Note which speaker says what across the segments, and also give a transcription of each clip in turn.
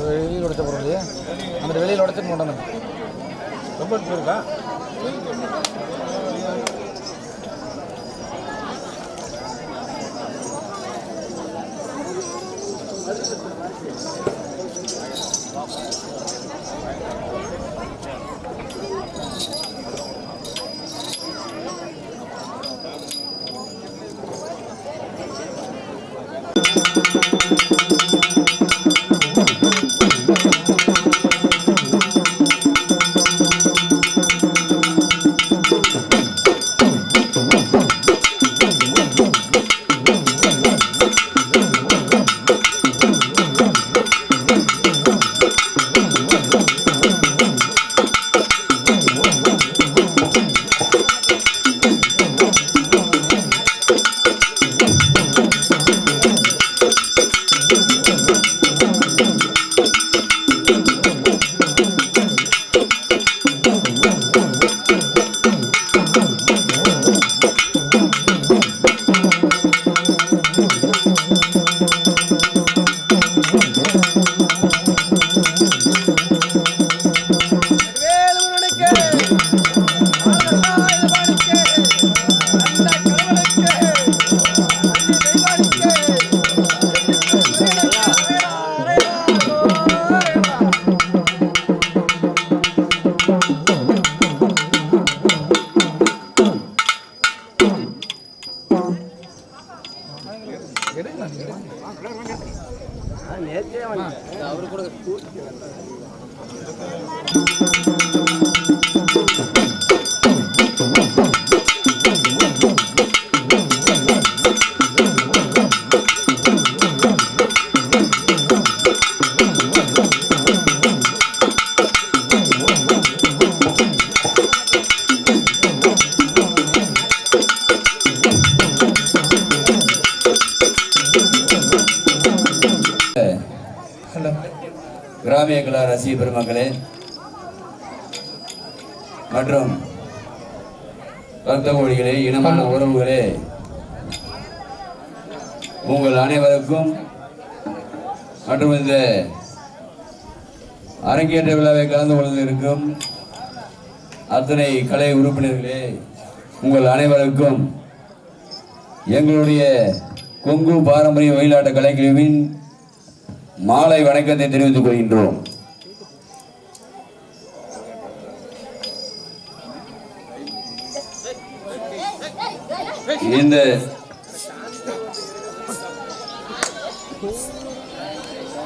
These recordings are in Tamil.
Speaker 1: வெளியில் உடைச்ச பொருள் இல்லையா அந்த வெளியில் உடைச்சிட்டு போட்டாங்க ரொம்ப இருக்கா அவரு கூட
Speaker 2: கிராமிய கலா ரசிக பெருமக்களே மற்றும் பக்த கோடிகளே, இனமான உறவுகளே, உங்கள் அனைவருக்கும் மற்றும் இந்த அரங்கேற்ற விழாவை கலந்து கொண்டு இருக்கும் அத்தனை கலை உறுப்பினர்களே, உங்கள் அனைவருக்கும் எங்களுடைய கொங்கு பாரம்பரிய ஒயிலாட்ட கலைக்குழுவின் மாலை வணக்கத்தை தெரிவித்துக் கொள்கின்றோம்.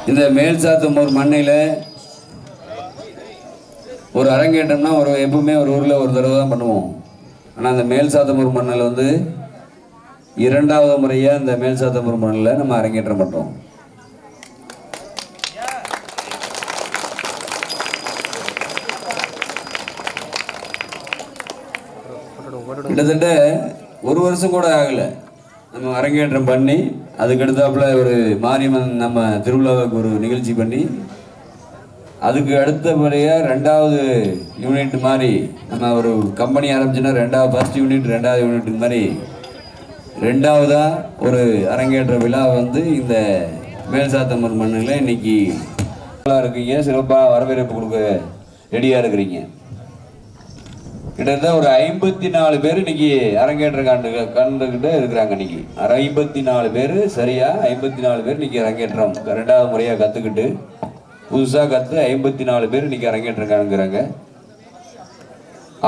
Speaker 2: இந்த மேல் சாத்தமூர் மண்ணில ஒரு அரங்கேற்றம்னா எப்பவுமே ஒரு ஊர்ல ஒரு தடவை தான் பண்ணுவோம். ஆனா அந்த மேல் சாத்தமூர் மண்ணில் வந்து இரண்டாவது முறையா இந்த மேல் சாத்தமூர் மண்ணில் நம்ம அரங்கேற்றம் பண்றோம். கிட்டத்தட்ட ஒரு வருஷம் கூட ஆகலை நம்ம அரங்கேற்றம் பண்ணி, அதுக்கு அடுத்தாப்புல ஒரு மாரியம்மன் நம்ம திருவிழாவுக்கு ஒரு நிகழ்ச்சி பண்ணி, அதுக்கு அடுத்தபடியாக ரெண்டாவது யூனிட் மாதிரி நம்ம ஒரு கம்பெனி ஆரம்பிச்சுன்னா ஃபர்ஸ்ட் யூனிட் ரெண்டாவது யூனிட் மாதிரி ரெண்டாவதாக ஒரு அரங்கேற்ற விழா வந்து இந்த மேல் சாத்தமூர் மண்ணில் இன்னைக்கு இருக்கீங்க. சிறப்பாக வரவேற்பு கொடுக்க ரெடியாக இருக்கிறீங்க. கிட்டத்தட்ட ஒரு 54 பேர் இன்னைக்கு அரங்கேற்றம் கண்டுகிட்டு இருக்கிறாங்க. இன்னைக்கு 54 பேர், சரியா 54 பேர் இன்னைக்கு அரங்கேற்றம் ரெண்டாவது முறையாக கற்றுக்கிட்டு புதுசாக கற்று 54 பேர் இன்னைக்கு அரங்கேற்றம் காண்கிறாங்க.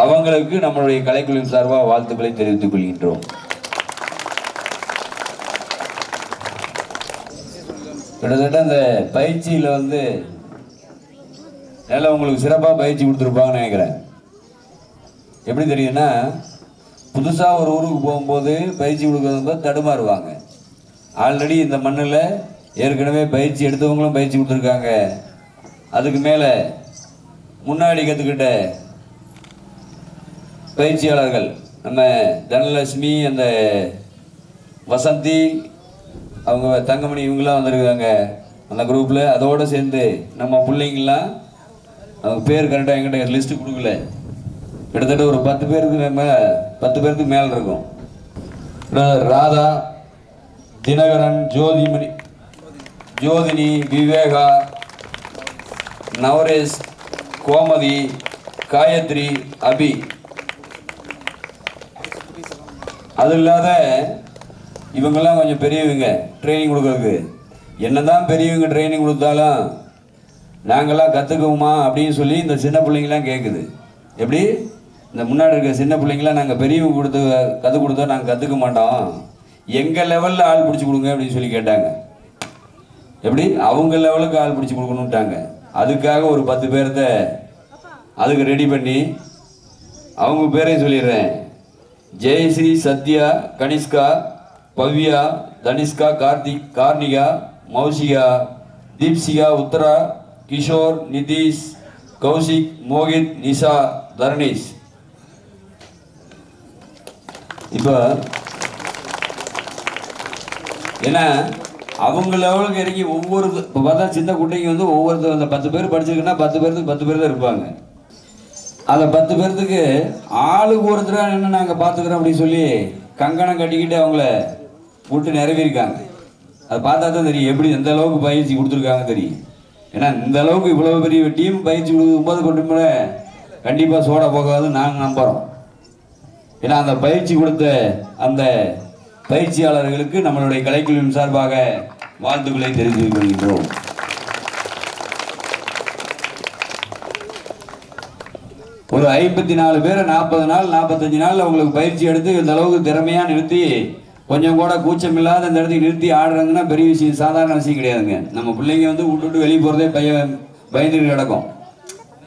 Speaker 2: அவங்களுக்கு நம்மளுடைய கலைக்குழுவின் சார்பாக வாழ்த்துக்களை தெரிவித்துக் கொள்கின்றோம். கிட்டத்தட்ட அந்த பயிற்சியில் வந்து நல்லா உங்களுக்கு சிறப்பாக பயிற்சி கொடுத்துருப்பாங்கன்னு நினைக்கிறேன். எப்படி தெரியுதுன்னா, புதுசாக ஒரு ஊருக்கு போகும்போது பயிற்சி கொடுக்குறது தடுமாறுவாங்க. ஆல்ரெடி இந்த மண்ணில் ஏற்கனவே பயிற்சி எடுத்தவங்களும் பயிற்சி கொடுத்துருக்காங்க. அதுக்கு மேலே முன்னாடி கற்றுக்கிட்ட பயிற்சியாளர்கள் நம்ம தனலட்சுமி, அந்த வசந்தி, அவங்க தங்கமணி, இவங்களாம் வந்திருக்காங்க அந்த குரூப்பில். அதோடு சேர்ந்து நம்ம பிள்ளைங்களாம் அவங்க பேர் கரெக்டாக என்கிட்ட லிஸ்ட்டு கொடுக்கல, கிட்டத்தட்ட ஒரு 10 பேருக்கு மேலே இருக்கும். ராதா, தினகரன், ஜோதினி, விவேகா, நவரேஷ், கோமதி, காயத்ரி, அபி. அது இல்லாத இவங்கெல்லாம் கொஞ்சம் பெரியவங்க ட்ரைனிங் கொடுக்குறதுக்கு. என்னதான் பெரியவங்க ட்ரைனிங் கொடுத்தாலும் நாங்கள்லாம் கற்றுக்குவோமா அப்படின்னு சொல்லி இந்த சின்ன பிள்ளைங்களாம் கேட்குது. எப்படி இந்த முன்னாடி இருக்க சின்ன பிள்ளைங்களாம் நாங்கள் பெரியவங்க கற்றுக் கொடுத்தோம், நாங்கள் கற்றுக்க மாட்டோம், எங்கள் லெவலில் ஆள் பிடிச்சி கொடுங்க அப்படின்னு சொல்லி கேட்டாங்க. எப்படி அவங்க லெவலுக்கு ஆள் பிடிச்சி கொடுக்கணுன்ட்டாங்க. அதுக்காக ஒரு 10 பேர்த்த அதுக்கு ரெடி பண்ணி அவங்க பேரையும் சொல்லிடுறேன். ஜெயஸ்ரீ, சத்யா, கனிஷ்கா, பவ்யா, தனிஷ்கா, கார்னிகா, மௌசிகா, தீப்சிகா, உத்தரா, கிஷோர், நிதிஷ், கௌசிக், மோகித், நிஷா, தர்ணீஷ். இப்போ ஏன்னா அவங்க லெவலுக்கு இறங்கி ஒவ்வொரு இப்போ பார்த்தா சின்ன குட்டைங்க வந்து ஒவ்வொருத்தர் அந்த 10 பேர் படிச்சிருக்குன்னா 10 பேருக்கு 10 பேர் தான் இருப்பாங்க. அந்த 10 பேர்த்துக்கு ஆளுக்கு ஒருத்தராக என்ன நாங்கள் பார்த்துக்கிறோம் அப்படின்னு சொல்லி கங்கணம் கட்டிக்கிட்டு அவங்கள விட்டு நிறைவேறிக்காங்க. அதை பார்த்தா தான் தெரியும் எப்படி எந்த அளவுக்கு பயிற்சி கொடுத்துருக்காங்க தெரியும். ஏன்னா இந்த அளவுக்கு இவ்வளவு பெரிய டீம் பயிற்சி கொடுக்கும்போது கொண்டு போல கண்டிப்பாக சோட போகாதுன்னு நாங்கள் நம்புகிறோம். ஏன்னா அந்த பயிற்சி கொடுத்த அந்த பயிற்சியாளர்களுக்கு நம்மளுடைய கலைக்குழுவின் சார்பாக வாழ்த்துக்களை தெரிவித்துக் கொள்கின்றோம். ஒரு 54 பேரை 40 நாள் 45 நாள் அவங்களுக்கு பயிற்சி எடுத்து இந்த அளவுக்கு திறமையா நிறுத்தி கொஞ்சம் கூட கூச்சம் இல்லாத இந்த இடத்துக்கு நிறுத்தி ஆடுறாங்கன்னா பெரிய விஷயம், சாதாரண விஷயம் கிடையாதுங்க. நம்ம பிள்ளைங்க வந்து விட்டு வெளியே போகிறதே பயந்துட்டு கிடக்கும்.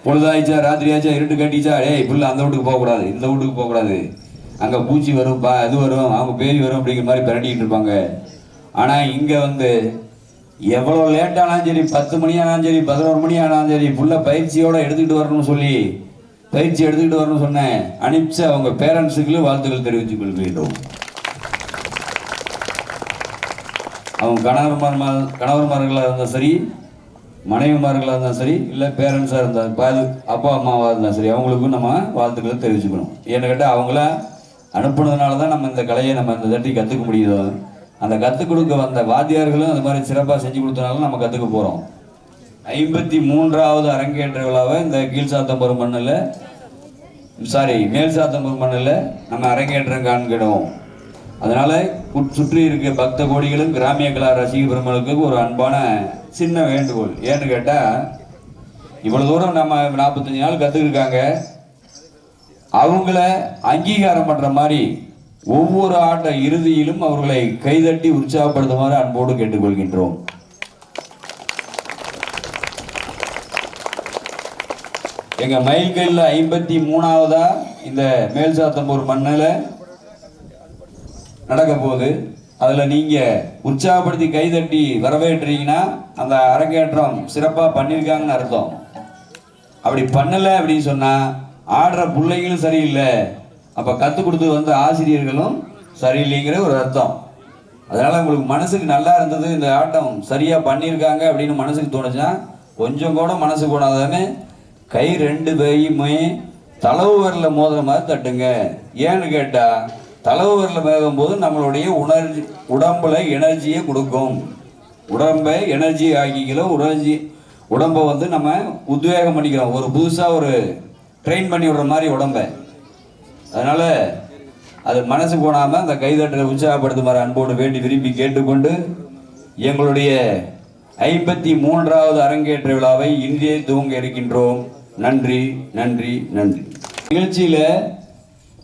Speaker 2: பொழுதாயிச்சா, ராத்திரி ஆச்சா, இருட்டு கட்டிச்சா, ஏய் புள்ள அந்த வீட்டுக்கு போகக்கூடாது, இந்த வீட்டுக்கு போகக்கூடாது, அங்கே பூச்சி வரும், அது வரும், அவங்க பேரி வரும் அப்படிங்கிற மாதிரி பிரட்டிக்கிட்டு இருப்பாங்க. ஆனால் இங்கே வந்து எவ்வளோ லேட்டானாலும் சரி, 10 மணி ஆனாலும் சரி, 11 மணி ஆனாலும் சரி, புள்ள பயிற்சியோடு எடுத்துக்கிட்டு வரணும்னு சொல்லி பயிற்சி எடுத்துக்கிட்டு வரணும்னு சொன்னேன். அனுப்பிச்சு அவங்க பேரண்ட்ஸுக்கு வாழ்த்துக்கள் தெரிவித்துக் கொள்கிறோம். அவங்க கணவர்மார்களாக இருந்தால் சரி, மனைவிமார்களாக இருந்தாலும் சரி, இல்லை பேரண்ட்ஸாக இருந்தால் அப்பா அம்மாவாக இருந்தாலும் சரி, அவங்களுக்கும் நம்ம வாழ்த்துக்களை தெரிவிச்சுக்கணும். ஏன்னு கேட்டால் அவங்கள அனுப்புனதுனால தான் நம்ம இந்த கலையை நம்ம இந்த தட்டி கற்றுக்க முடியுதோ. அந்த கற்றுக் கொடுக்க வந்த வாத்தியார்களும் அது மாதிரி சிறப்பாக செஞ்சு கொடுத்தனால நம்ம கற்றுக்க போகிறோம். 53வது அரங்கேற்ற விழாவை இந்த கீழ்சாத்தம்பூர் மண்ணில் மேல் சாத்தம்பூர் மண்ணில் நம்ம அரங்கேற்றம் காண்கிறோம். அதனால் சுற்றி இருக்க பக்த கோடிகளும் கிராமிய கலா ரசிக பெருமளுக்கு ஒரு அன்பான சின்ன வேண்டுகோள். ஏன்னு கேட்டால் இவ்வளோ தூரம் நம்ம 45 நாள் கற்றுக்கிருக்காங்க. அவங்கள அங்கீகாரம் பண்ணுற மாதிரி ஒவ்வொரு ஆட்ட இறுதியிலும் அவர்களை கைதட்டி உற்சாகப்படுத்துமாறு அன்போடு கேட்டுக்கொள்கின்றோம். எங்கள் மைல்கல்ல 53வதா இந்த மேல் சாத்தம்பூர் மண்ணில் நடக்க போகுது. அதில் நீங்கள் உற்சாகப்படுத்தி கைதட்டி வரவேற்றீங்கன்னா அந்த அரங்கேற்றம் சிறப்பாக பண்ணியிருக்காங்கன்னு அர்த்தம். அப்படி பண்ணலை அப்படின்னு சொன்னால் ஆடுற பிள்ளைங்களும் சரியில்லை, அப்போ கற்றுக் கொடுத்து வந்த ஆசிரியர்களும் சரியில்லைங்கிற ஒரு அர்த்தம். அதனால் உங்களுக்கு மனசுக்கு நல்லா இருந்தது, இந்த ஆட்டம் சரியாக பண்ணியிருக்காங்க அப்படின்னு மனசுக்கு தோணுச்சா கொஞ்சம் கூட மனசு கூடாதானே கை 2 கையுமே தளவு வரல மோதுற மாதிரி தட்டுங்க. ஏன்னு கேட்டால் தளவு வரல மேகும் போது நம்மளுடைய உடம்புல எனர்ஜியை கொடுக்கும். உடம்பை எனர்ஜி ஆக்கிக்கிறோம். உடம்பை வந்து நம்ம உத்வேகம் பண்ணிக்கிறோம், ஒரு புதுசாக ஒரு ட்ரெயின் பண்ணி விடுற மாதிரி உடம்பை. அதனால் அது மனசு போனாமல் அந்த கைதட்டலை உற்சாகப்படுத்துமாறு அன்போடு வேண்டி விரும்பி கேட்டுக்கொண்டு எங்களுடைய 53வது அரங்கேற்ற விழாவை இந்தியே துவங்க இருக்கின்றோம். நன்றி நன்றி நன்றி. நிகழ்ச்சியில்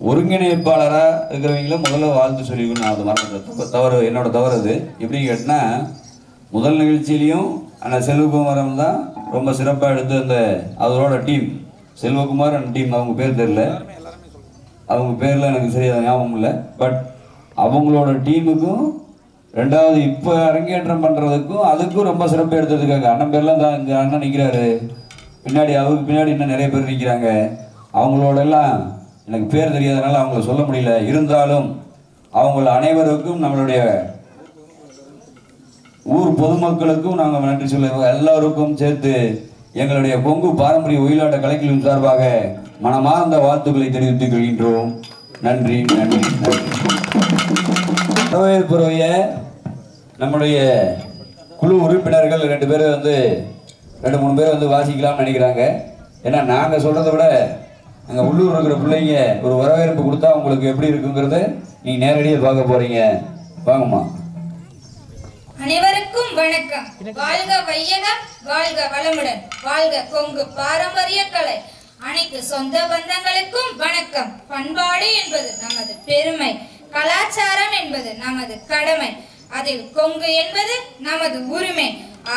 Speaker 2: ஒருங்கிணைப்பாளராக இருக்கிறவங்கள முதல்ல வாழ்த்து சொல்லிக்கணும். அது மறந்து தவறு, என்னோட தவறு அது. எப்படின்னு கேட்டால் முதல் நிகழ்ச்சியிலையும் ஆனால் செல்வகுமாரம் தான் ரொம்ப சிறப்பாக எடுத்து அந்த அதோட டீம், செல்வகுமார் அண்ட் டீம், அவங்க பேர் தெரியல, அவங்க பேரில் எனக்கு சரியாக ஞாபகம் இல்லை. பட் அவங்களோட டீமுக்கும் ரெண்டாவது இப்போ அரங்கேற்றம் பண்ணுறதுக்கும் அதுக்கும் ரொம்ப சிறப்பு எடுத்ததுக்காக அண்ணன் பேர்லாம் தான் இந்த அண்ணன் நிற்கிறாரு, பின்னாடி அவருக்கு பின்னாடி இன்னும் நிறைய பேர் நிற்கிறாங்க. அவங்களோடெல்லாம் எனக்கு பேர் தெரியாதனால அவங்கள சொல்ல முடியல. இருந்தாலும் அவங்கள அனைவருக்கும் நம்மளுடைய ஊர் பொதுமக்களுக்கும் நாங்கள் நன்றி சொல்லுவோம். எல்லாருக்கும் சேர்த்து எங்களுடைய கொங்கு பாரம்பரிய ஒயிலாட்ட கலைக்குழுவின் சார்பாக மனமார்ந்த வாழ்த்துக்களை தெரிவித்துக் கொள்கின்றோம். நன்றி நன்றி நன்றி. வரவேற்புடைய நம்முடைய குழு உறுப்பினர்கள் 2 பேர் வந்து 2-3 பேர் வந்து வாசிக்கலாம்னு நினைக்கிறாங்க. ஏன்னா நாங்கள் சொல்கிறத விட அங்கே உள்ளூர் இருக்கிற பிள்ளைங்க ஒரு வரவேற்பு கொடுத்தா உங்களுக்கு எப்படி இருக்குங்கிறத நீங்கள் நேரடியாக பார்க்க போகிறீங்க. வாங்கம்மா.
Speaker 3: அனைவருக்கும் வணக்கம். வாழ்க வையகம், வாழ்க வளமுடன், வாழ்க கொங்கு பாரம்பரிய கலை. அனைத்து சொந்த பந்தங்களுக்கும் வணக்கம். பண்பாடு என்பது நமது பெருமை, கலாச்சாரம் என்பது நமது கடமை, அதில் கொங்கு என்பது நமது உரிமை.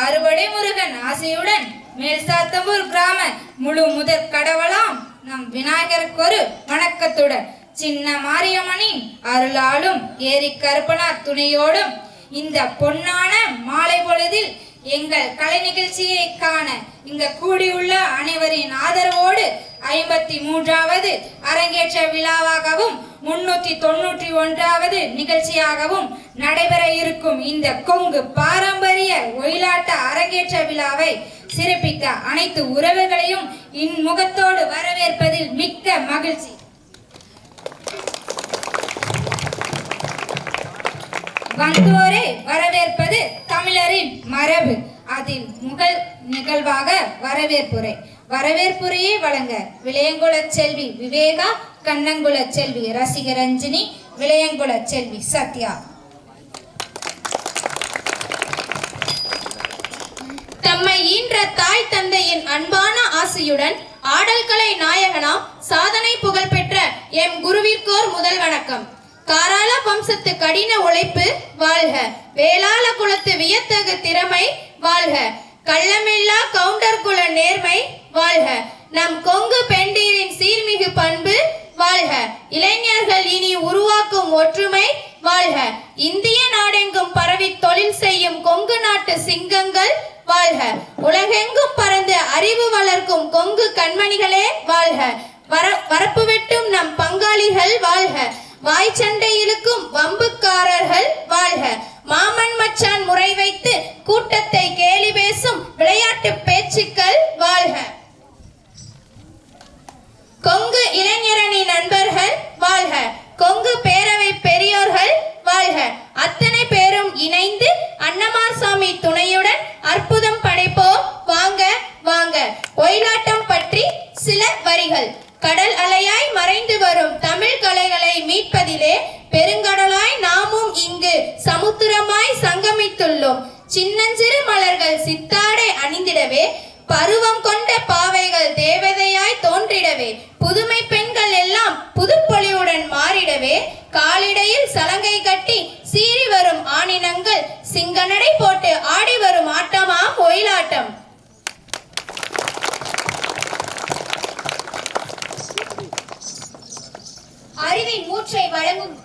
Speaker 3: ஆறுபடை முருகன் ஆசையுடன் மேல்சாத்தம்பூர் கிராம முழு முதற் கடவுளாம் நம் விநாயகருக்கொரு வணக்கத்துடன் சின்ன மாரியம்மனின் அருளாலும் ஏரி கருப்பனார் துணையோடும் இந்த பொன்னான மாலை பொழுதில் எங்கள் கலை நிகழ்ச்சியை காண இங்க கூடியுள்ள அனைவரின் ஆதரவோடு 53வது அரங்கேற்ற விழாவாகவும் 391வது நிகழ்ச்சியாகவும் நடைபெற இருக்கும் இந்த கொங்கு பாரம்பரிய ஒயிலாட்ட அரங்கேற்ற விழாவை சிறப்பிக்க அனைத்து உறவுகளையும் இன்முகத்தோடு வரவேற்பதில் மிக்க மகிழ்ச்சி. வந்தோரை வரவேற்பது தமிழரின் மரபு. அதில் முதல் நிகழ்வாக வரவேற்புரையை வழங்க விளையங்குள செல்வி விவேகா, கண்ணங்குள செல்வி ரசிகரஞ்சினி, விளையங்குள செல்வி சத்யா.
Speaker 4: தம்மை ஈன்ற தாய் தந்தையின் அன்பான ஆசையுடன் ஆடல் கலை நாயகனாம் சாதனை புகழ்பெற்ற எம் குருவிற்கோர் முதல் வணக்கம். காராள வம்சத்து கடின உழைப்பு வாழ்க, வேளாள குலத்து வியத்தகு திறமை வாழ்க, கள்ளமில்லா கவுண்டர் குல நேர்மை வாழ்க, நம் கொங்கு பெண்டீரின் சீர்மிகு பண்பு வாழ்க, இளைஞர்கள் இனி உருவாக்கும் ஒற்றுமை வாழ்க, இந்திய நாடெங்கும் பரவி தொழில் செய்யும் கொங்கு நாட்டு சிங்கங்கள் வாழ்க, உலகெங்கும் பறந்து அறிவு வளர்க்கும் கொங்கு கண்மணிகளே வாழ்க, வரப்பு வெட்டும் நம் பங்காளிகள் வாழ்க, வாய் சண்டை இழுக்கும் வம்புக்காரர்கள் வாழ்க, மாமன் மச்சான் முறை வைத்து கூட்டத்தை கேலி பேசும் விளையாட்டு பேச்சுக்கள் வாழ்க, கொங்கு இளைஞரணி நண்பர்கள் வாழ்க, கொங்கு பேரவை பெரியோர்கள் வாழ்க, அத்தனை பேரும் இணைந்து அன்னமாசாமி துணையுடன் அற்புதம் படைப்போம் வாங்க வாங்க. ஒயிலாட்டம் பற்றி சில வரிகள். கடல் அலையாய் மறைந்து வரும் தமிழ் கலைகளை மீட்பதிலே பெருங்கடலாய் நாமும் இங்கு சமுத்திரமாய் சங்கமித்துள்ளோம். சின்னஞ்சிறு மலர்கள் சித்தாடை அணிந்திடவே, பருவம் கொண்ட பாவைகள் தேவதையாய் தோன்றிடவே, புதுமை பெண்கள் எல்லாம் புதுப்பொலிவுடன் மாறிடவே, காலிடையில் சலங்கை கட்டி சீறி வரும் ஆணினங்கள் சிங்கநடை போட்டு ஆடி வரும் ஆட்டமாம் ஒயிலாட்டம். அறிவின் மூச்சை வழங்கும்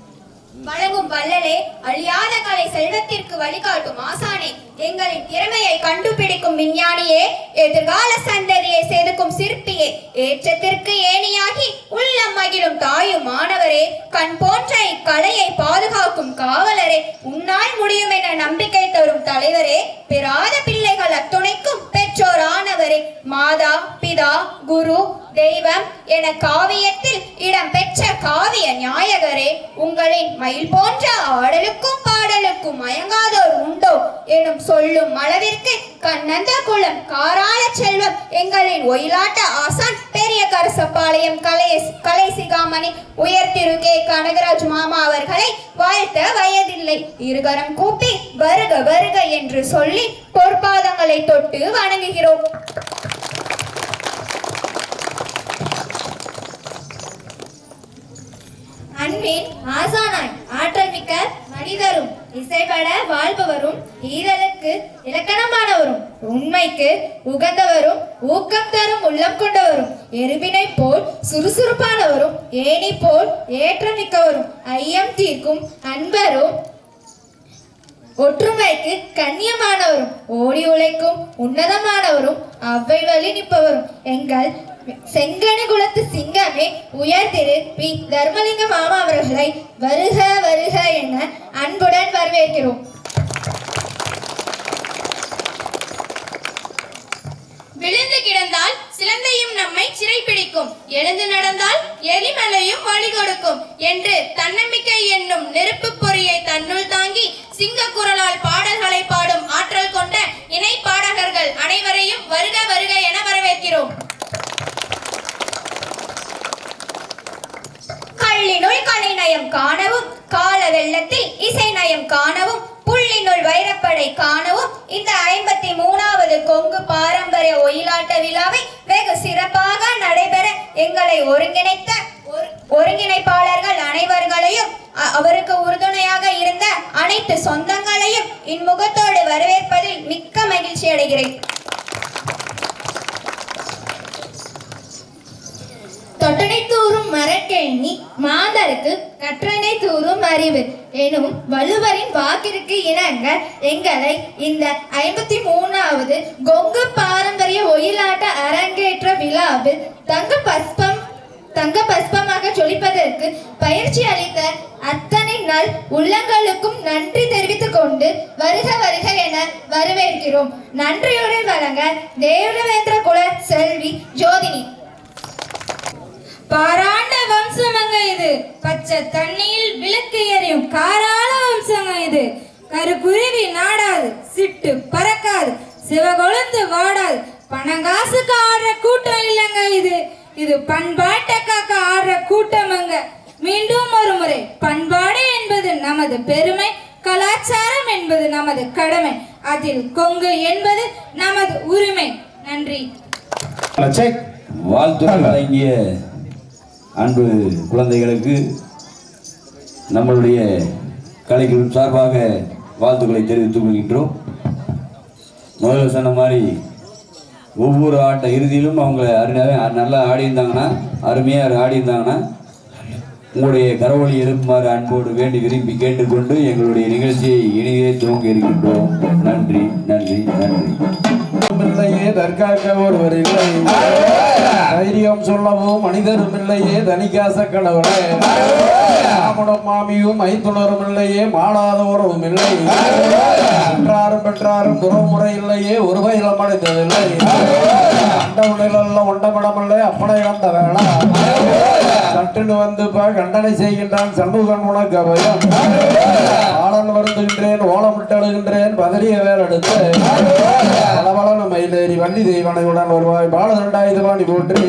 Speaker 4: வள்ளலே, அழியாத கலை செல்வத்திற்கு வழிகாட்டும் ஆசானே, எங்களின் திறமையை கண்டுபிடிக்கும் விஞ்ஞானியே, எதிர்கால சந்ததியை செதுக்கும் சிற்பியே, ஏற்றத்திற்கு ஏணியாகி உள்ளம் மகிழும் தாயும் மாணவரே, கண் போன்ற இக்கலையை பாதுகாக்கும் காவலரே, உன்னால் முடியும் என நம்பிக்கை தரும் தலைவரே, பெறாத பிள்ளைகள் அத்துணைக்கும் பெற்றோர் ஆனவரே, மாதா பிதா குரு தெய்வம் என காவியத்தில் இடம் பெற்ற காவிய நாயகரே, உங்களின் மயில் போன்ற ஆடலுக்கும் பாடலுக்கும் மயங்காதோர் உண்டோ எனும் சொல்லும் அளவிற்கு கண்ணந்த குளம் காராள செல்வம் எங்களின் ஒயிலாட்ட ஆசான் பெரிய கரசப்பாளையம் கலை சிகாமணி உயர்திரு கே கனகராஜ் மாமா அவர்களை வாழ்த்த வயதில்லை. இருகரம் கூப்பி வருக வருக என்று சொல்லி பொற்பாதங்களை தொட்டு வணங்குகிறோம். அன்பின் ஆசானாய் ஆற்றல் மிக்க மனிதரும் இசைபட வாழ்பவரும் ஈரலுக்கு இலக்கணமானவரும் உண்மைக்கு உகந்தவரும்
Speaker 3: ஊக்கம் தரும் உள்ளம் கொண்டவரும், எருவினை போல் சுறுசுறுப்பானவரும், ஏணி போல் ஏற்றமிக்கவரும், ஐயம் தீர்க்கும் அன்பரும், ஒற்றுமைக்கு கண்ணியமானவரும், ஓடி உழைக்கும் உன்னதமானவரும், அவ்வை வழி நிற்பவரும், எங்கள் செங்கனி குலத்து சிங்கமே உயர் திரு பி தர்மலிங்க மாமா அவர்களை வருக வருக என அன்புடன் வரவேற்கிறோம்.
Speaker 4: விழுந்து கிடந்தால் சிலந்தையும் நம்மை சிறைப்பிடிக்கும், எழுந்து நடந்தால் எரிமலையும் வழி கொடுக்கும் என்று தன்னம்பிக்கை என்னும் நெருப்பு பொறியை தன்னுள் தாங்கி சிங்க குரலால் பாடல்களை பாடும் ஆற்றல் கொண்ட இணை பாடகர்கள் அனைவரையும் வருக வருக என வரவேற்கிறோம். கள்ளினுள் கலை நயம் காணவும், கால வெள்ளத்தில் இசை நயம் காணவும், புள்ளினுள் வைரப்படை காணவும் இந்த 53வது கொங்கு பாரம்பரிய ஒயிலாட்ட விழாவை வெகு சிறப்பாக நடைபெற எங்களை ஒருங்கிணைத்த ஒருங்கிணைப்பாளர்கள் அனைவர்களையும் அவருக்கு உறுதுணையாக இருந்த அனைத்து சொந்தங்களையும் இன்முகத்தோடு வரவேற்பதில் மிக்க மகிழ்ச்சி அடைகிறேன்.
Speaker 3: தொட்டனை தூறும் மரக்கேணி மாந்தருக்கு கற்றனை தூறும் அறிவு எனும் வள்ளுவரின் வாக்கிற்கு இணங்க எங்களை இந்த 53வது கொங்கு பாரம்பரிய ஒயிலாட்ட அரங்கேற்ற விழாவில் தங்க பஸ்பமாக ஜொலிப்பதற்கு பயிற்சி அளித்த அத்தனை நல் உள்ளங்களுக்கும் நன்றி தெரிவித்துக் கொண்டு வருக வருக என வரவேற்கிறோம். நன்றியுரை வழங்க தேவவேந்திர குல செல்வி ஜோதினி.
Speaker 5: பாராண்ட வம்சமங்க இது, பச்சை தண்ணியில் விளக்கு எறியும் காராள வம்சங்க இது. கருக்குருவி நாடாது, சிட்டு பறக்காது, சிவகொழுந்து வாடாது, பணங்காசுக்கு ஆடுற கூட்டம் இல்லைங்க இது. இது பண்பாட்டுக்காக ஆடுற கூட்டமங்க. மீண்டும் ஒரு முறை, பண்பாடு என்பது நமது பெருமை, கலாச்சாரம் என்பது நமது கடமை, அதில் கொங்கு என்பது நமது உரிமை. நன்றி.
Speaker 2: வாழ்த்து வழங்கிய அன்பு குழந்தைகளுக்கு நம்மளுடைய கலைக்குழு சார்பாக வாழ்த்துக்களை தெரிவித்துக் கொள்கின்றோம். முதல்ல சொன்ன மாதிரி ஒவ்வொரு ஆட்ட இறுதியிலும் அவங்க நல்லா ஆடியிருந்தாங்கன்னா, அருமையாக ஆடியிருந்தாங்கன்னா உங்களுடைய கரவொலி எழுப்புமாறு அன்போடு வேண்டி விரும்பி கேட்டுக்கொண்டு எங்களுடைய நிகழ்ச்சியை இனியே துவங்க இருக்கின்றோம். நன்றி நன்றி நன்றி.
Speaker 1: தற்காக்க ஒருவர் இல்லை, தைரியம் சொல்லவும் மனிதரும் இல்லையே, தனிக்காச கடவுளே, மாமனும் மாமியும் மைத்துணரும் இல்லையே, மாளாத உறவும் இல்லை, பெற்றாரும் பெற்றாரும் உறவுமுறை இல்லையே, ஒரு வயலம் அடைந்ததில்லை, அண்டவுடலெல்லாம் ஒண்டமிடமில்லை, அப்படை வந்த வேளா சட்டுன்னு வந்து கண்டனை செய்கின்றான் சண்முகன் உனக்கு அபயம், ஆளன் வருந்துகின்றேன் ஓலமிட்டு அழுகின்றேன் பதறிய வேல் எடுத்து பலபலன மயிலேறி வண்டி தெய்வனையுடன் வருவாய் பால 2000 வாணி போற்றி.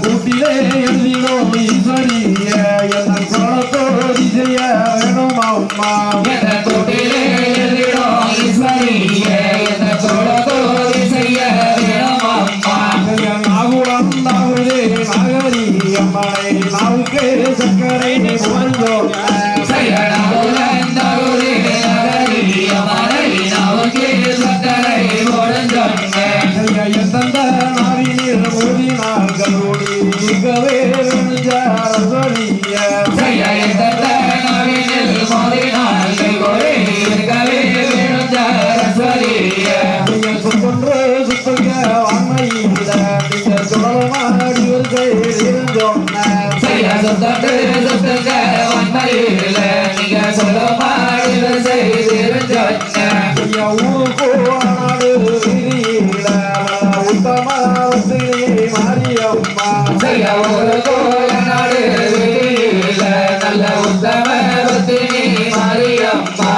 Speaker 1: கூட்டிலே எழுதினோ போனாடு வீதியில உத்தமவத்தினி மாரியம்மா
Speaker 6: செய்ய ஒரு கோலநாடு வீதியில நல்ல உத்தமவத்தினி மாரியம்மா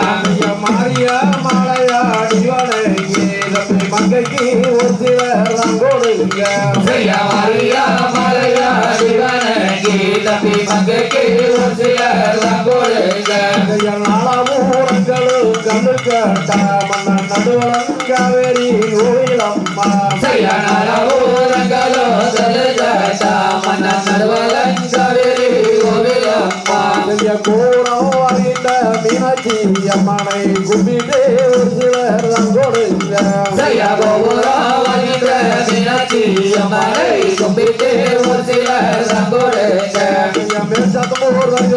Speaker 1: மாரிய மாலையாடி வணங்கி தம்பி மங்கைக்கு ஒரு சிலர் கொடுங்க
Speaker 6: செய்ய மாரியா மலையாடி வணங்கி தம்பி மங்கைக்கு ஒரு சிலர் கொடுங்க
Speaker 1: நாளூரங்களும் கண்டு கேட்டா மன்னன் நடுவலங்காவேரி கோயிலம்மா
Speaker 6: செய்ய நலவூரங்களோ தலுஜாட்டா மன்னன் நடுவலங்காவேரி கோவிலம்மா
Speaker 1: கூடம் அறிந்த மீனாட்சி அம்மனை கும்பிட்டு ஒரு சிலர் கொடுங்க
Speaker 6: செய்ய கோபுராவணிந்த மீனாட்சி அம்மனை கும்பிட்டு ஒரு சிலர் கொடுங்க
Speaker 1: மேற்சத்தூர்கள்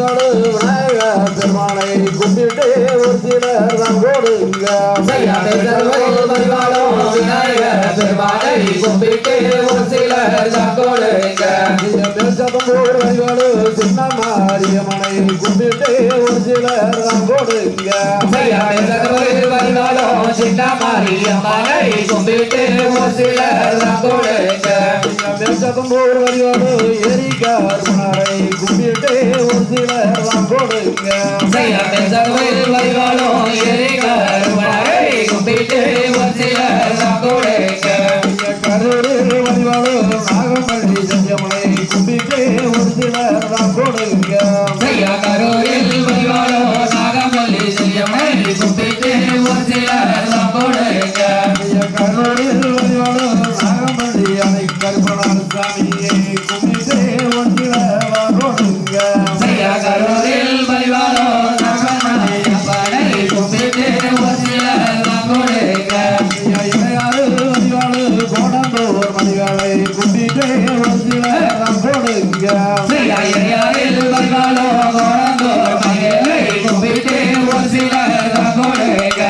Speaker 1: விநாயகர் பெருமானை கும்பிட்டு ஒரு சிலர் கொடுங்க
Speaker 6: விநாயகர் பெருமானை கும்பிட்டு ஒரு சிலர் கொடுங்க
Speaker 1: மேற்சத்தூர்கள் சின்ன மாரியம்மனை கும்பிட்டு ஒரு சிலர் கொடுங்க
Speaker 6: சின்ன மாரியம்மனை கும்பிட்டு ஒரு சிலர் கொடுங்க
Speaker 1: மேற்சத்தூர்கள் எரிக்கார் மணரை கும்பிட்டு ஒரு சிலர் கொடுங்க
Speaker 6: கும்பிட்டு ஒரு சிலர் கொடுங்க
Speaker 1: கரூரில் வழிபாடு நாகமல்லி சத்தியமனை கும்பிட்டு ஒரு சிலர் கொடுங்க
Speaker 6: கரூரில் வழிபாடோ நாகமல்லி செய்யமை கும்பிட்டு ஒரு சிலர் கொடுங்க
Speaker 1: கரூரில் வழிபாடு நாகமல்லி அணை கருப்பனார் சாமியை கும்பிட்டு ஒரு சிலர் கொடுங்க
Speaker 6: கரூரில் வழிபாடோ நாகமல்லி அப்பனை கும்பிட்டு ஒரு சிலர் கொடுங்க
Speaker 1: இளையாறு வழிபாடு கோடந்தோர் மணிகளை கும்பிட்டு ஒரு சிலர் கொடுங்க
Speaker 6: யாரில் வழிபாடோ கோடந்தோர் மகளை கும்பிட்டு ஒரு சிலர் கொடுங்க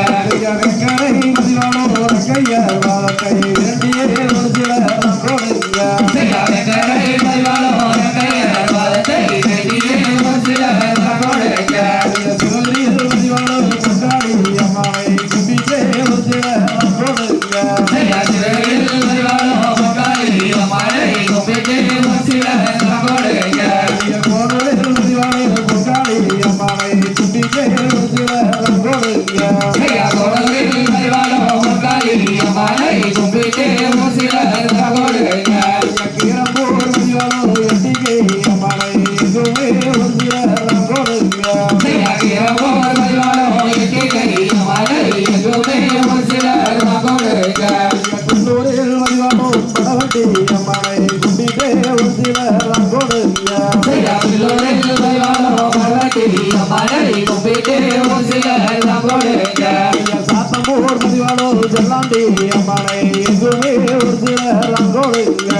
Speaker 1: கரை வழிபாடு கையால் வாழக்கை வேண்டிய ஒரு சிலர் கொடுங்க சிவகிரியில் வழிபாடு கொண்டாடி அம்மாவை கும்பிட்டு ஒரு சிலர் கொடுங்க கோடலில் வழிபாடு கொண்டாடி அம்மாவை கும்பிட்டு ஒரு சிலர் கொடுங்க கீரம்பூர் வழிபாடு எட்டிகை அம்மாவை எங்குமே ஒரு சிலர் கொடுங்க குன்னூரில் வழிபாடு படவட்டி அம்மாவை கும்பிட்டு ஒரு சிலர் கொடுங்க சாத்தம்பூர் வழிபாடு செல்லாண்டி அம்மாவை எங்குமே ஒரு சிலர் கொடுங்க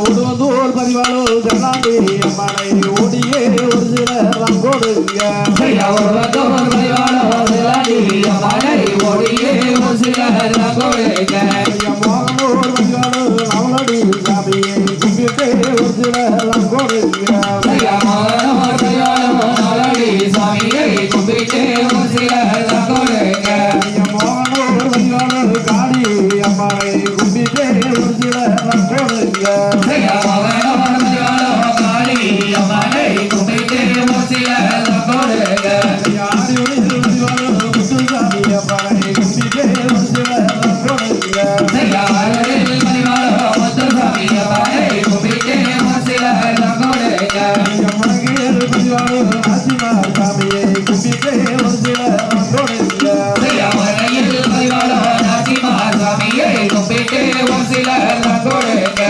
Speaker 1: உடுவந்தூர் பரிவாளோ செல்லாண்டி அம்மாவை ஓடியே ஒரு சிலர் கொடுங்க மோகனூர் பரிவாளோ நவலடி சாமியை கும்பிட்டு ஒரு சிலர் கொடுங்க மோகனூர் பரிவாளோ காடி அம்மாவை கும்பிட்டு ஒரு சிலர் கொடுங்க ஆடியோடில் வழிபாடு முத்துசாமி அம்மாவை கும்பிட்டு ஒரு சிலர் கொடுங்க முனகில் வழிபாடு நாச்சிமா சாமியை கும்பிட்டு ஒரு சிலர் கொடுங்க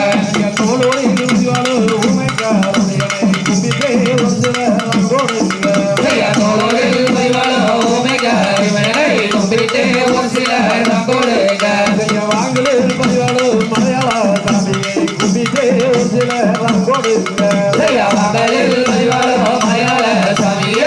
Speaker 1: தோளோடில் வழிபாடு ஊமைக்காரனை கும்பிட்டு ஒரு சிலர் கொடுங்க வாங்கலில் வழிபாடு மலையாள சாமியை கும்பிட்டு ஒரு சிலர் கொடுங்க
Speaker 6: மலையாள சாமியை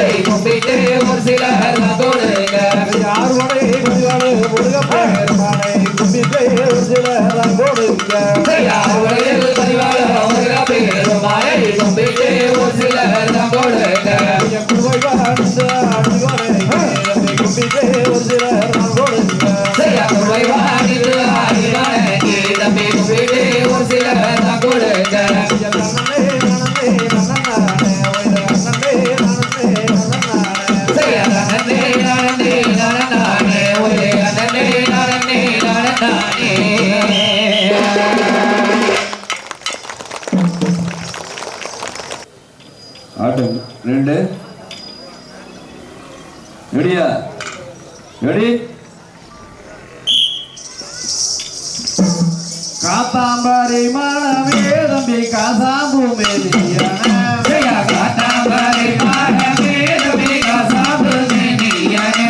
Speaker 2: 2 ரெடியா ரெடி
Speaker 1: காத்தாம்பாரி மானமே தம்பி காசாம்பு மேலியான
Speaker 6: ஜெயா காத்தாம்பரி மாடமே தம்பி காசாம்பு மேனியானே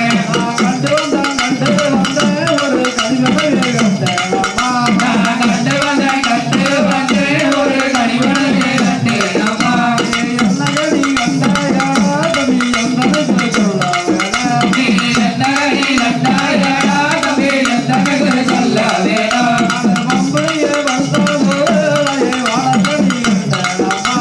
Speaker 1: கண்டு வந்த ஒரு கடிதமை கண்டேனம்மா
Speaker 6: நான் கண்டு வந்த ஒரு கனிவனை கண்டேனம்மா
Speaker 1: என்னகடி கண்டாயா தம்பி என்னது சொல்ல வேணாம்
Speaker 6: நீ என்னடி கண்டாயடா தம்பி என்னது சொல்ல வேணும்
Speaker 1: பம்பையே வந்த போலே வாழக்கடி கண்டேனம்மா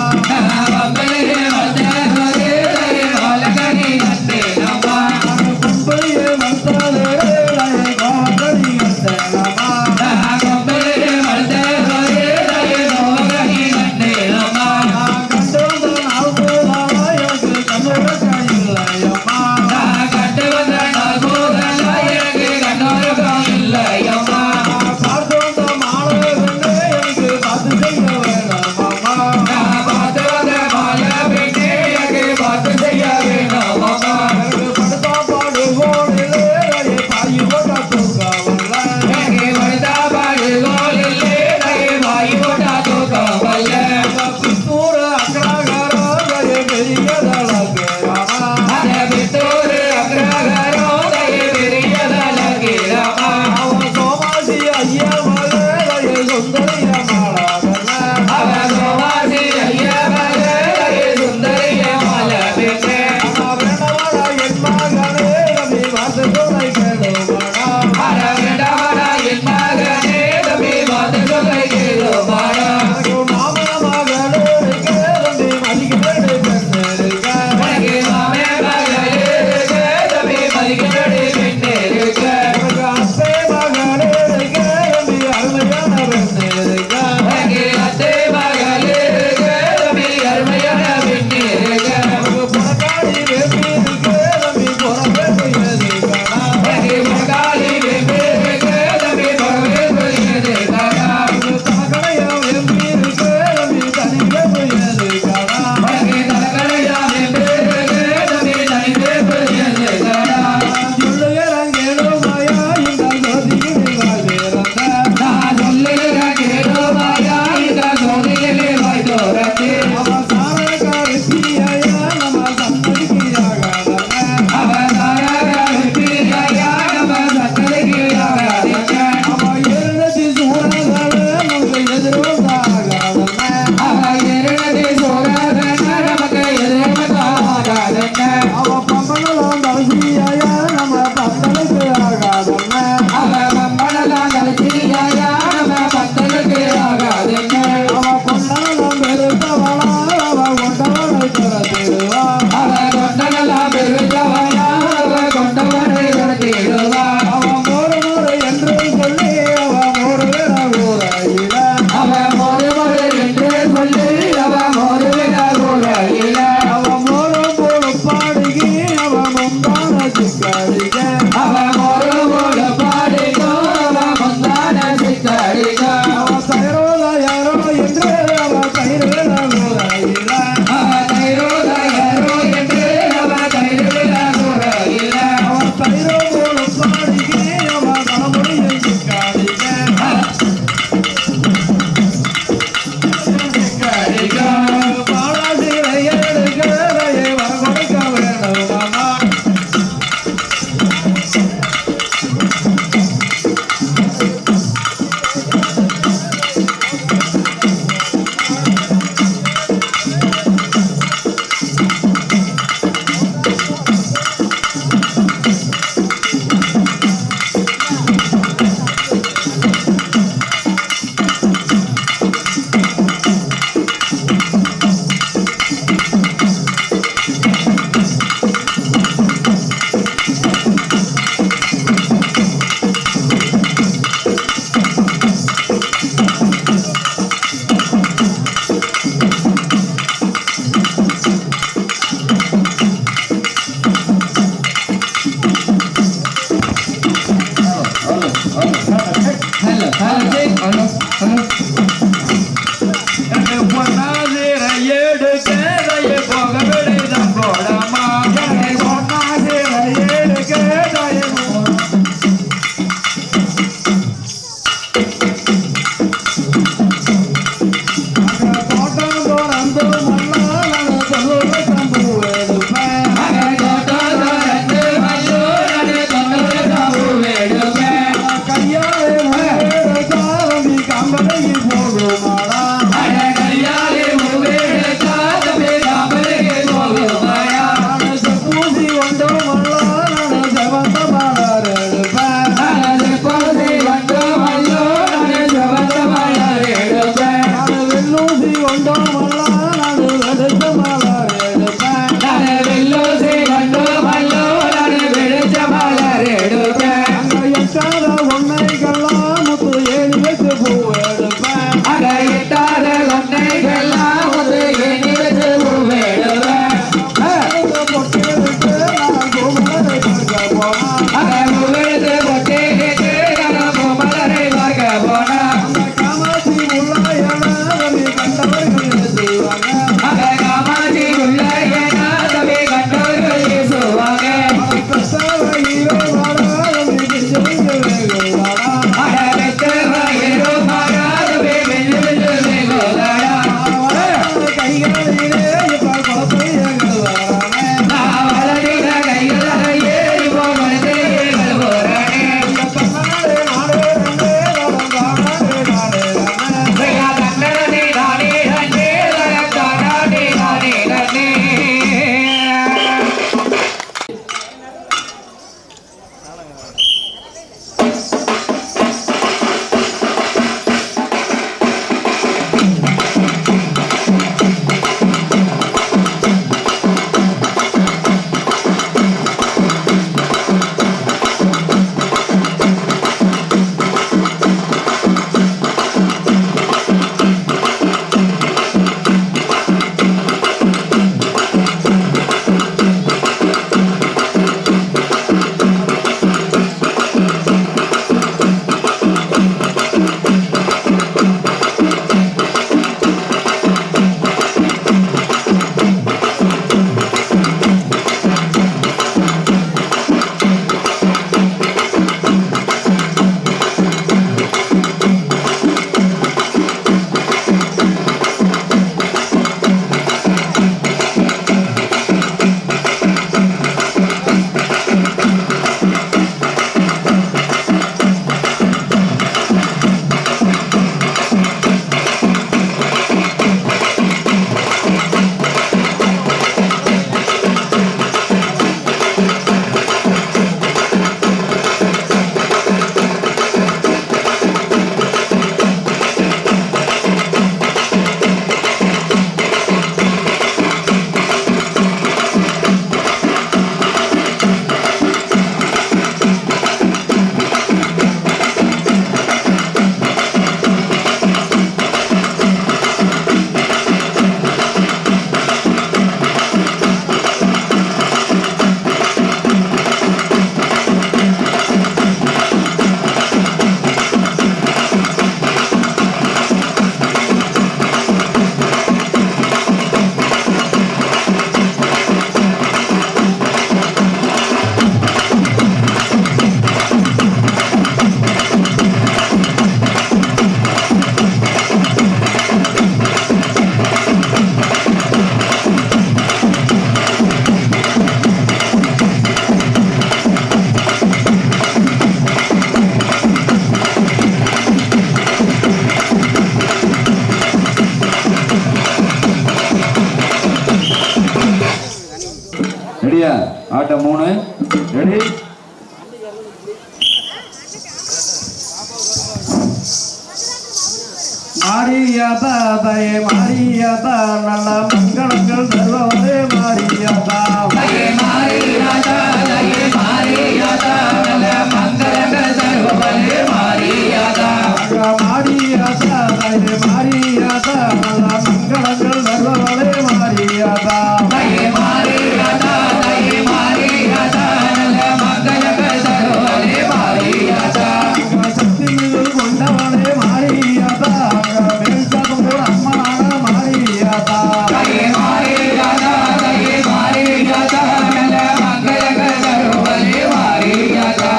Speaker 2: ரெடியா? ஆட்டம் 3 ரெடி.
Speaker 1: மாரியாதா தாயே மாரியாதா நல்ல மங்களங்கள் தருவதே மாரியாதா
Speaker 6: தாயே மாரியாதா தாயே மாரியாதா நல்ல மங்களங்கள் தருவதே மாரியாதா
Speaker 1: மாரியாதா தாயே மாரியாதா நல்ல மங்களங்கள் தருவதே மாரியாதா
Speaker 6: தாயே மாரியாதா தாயே மாரியாதா நல்ல மங்களங்கள் தருவதே மாரியாதா
Speaker 1: சக்தி மிகு கொண்டவனே மாரியாதா அம்மனான மாரியாதா
Speaker 6: தாயே மாரியாதா தாயே மாரியாதா நல்ல மங்களங்கள் தருவதே மாரியாதா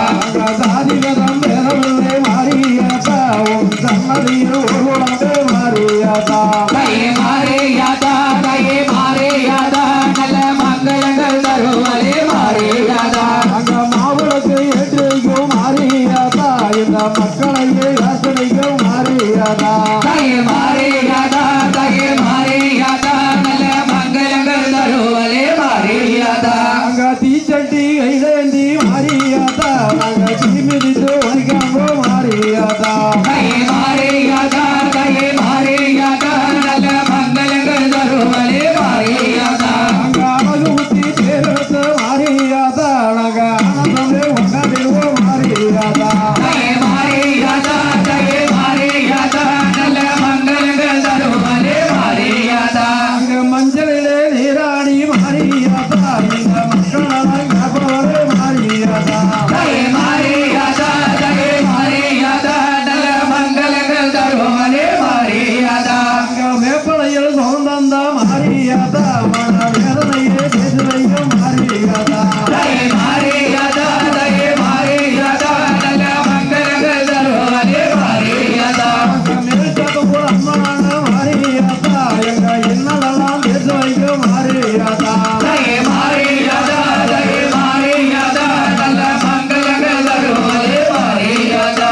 Speaker 1: சாதிகதம் வேதவில்லை மாரியாதா உன் சன்னதியில் ஒருவனே மாரியாதா
Speaker 6: தாயே மாரியாதா தாயே மாரியாதா நல்ல மங்களங்கள் தருவதே மாரியாதா
Speaker 1: அங்க மாவுளுக்கு ஏற்றிக்கும் மாரியாதா இந்த மக்களையே யாசனைக்கும் மாரியாதா
Speaker 6: தாயே மாரியாதா தாயே மாரியாதா நல்ல மங்களங்கள் தருவதே மாரியாதா
Speaker 1: அங்க தீச்சட்டி கைதேந்தி மாரியாதா நாங்க தீமிதித்து வைக்காம மாரியாதா
Speaker 6: தாயே மாரியாதா தாயே மாரியாதா நல்ல மங்களங்கள் தருவதே மாரியாதா
Speaker 1: அங்க அழகு ஊத்தி தேர்தெடுத்து மாரியாதா நாங்க ஆனந்தமே உண்டாதிருவோம் மாரியாதா
Speaker 6: தாயே மாரியாதா தாயே மாரியாதா நல்ல மங்களங்கள் தருவதே மாரியாதா
Speaker 1: அங்க மஞ்சளிலே நீராடி மாரியாதா இந்த மக்களெல்லாம் காப்பவரே மாரியாதா
Speaker 6: தாயே மாரியாதா தாயே மாரியாதா நல்ல மங்களங்கள் தருவதே மாரியாதா
Speaker 1: அங்க வேப்பலையில் சொந்தந்த மாரியாதா மன வேதனையே பேசுவையும் மாரியாதா
Speaker 6: தாயே மாரியாதா தாயே மாரியாதா நல்ல மங்களங்கள் தருவதே மாரியாதா
Speaker 1: அங்க மேல்சதும் அம்மனான மாரியாதா எங்க இன்னலெல்லாம் பேசுவையும் மாரியாதா
Speaker 6: தாயே மாரியாதா தாயே மாரியாதா நல்ல மங்களங்கள் தருவதே மாரியாதா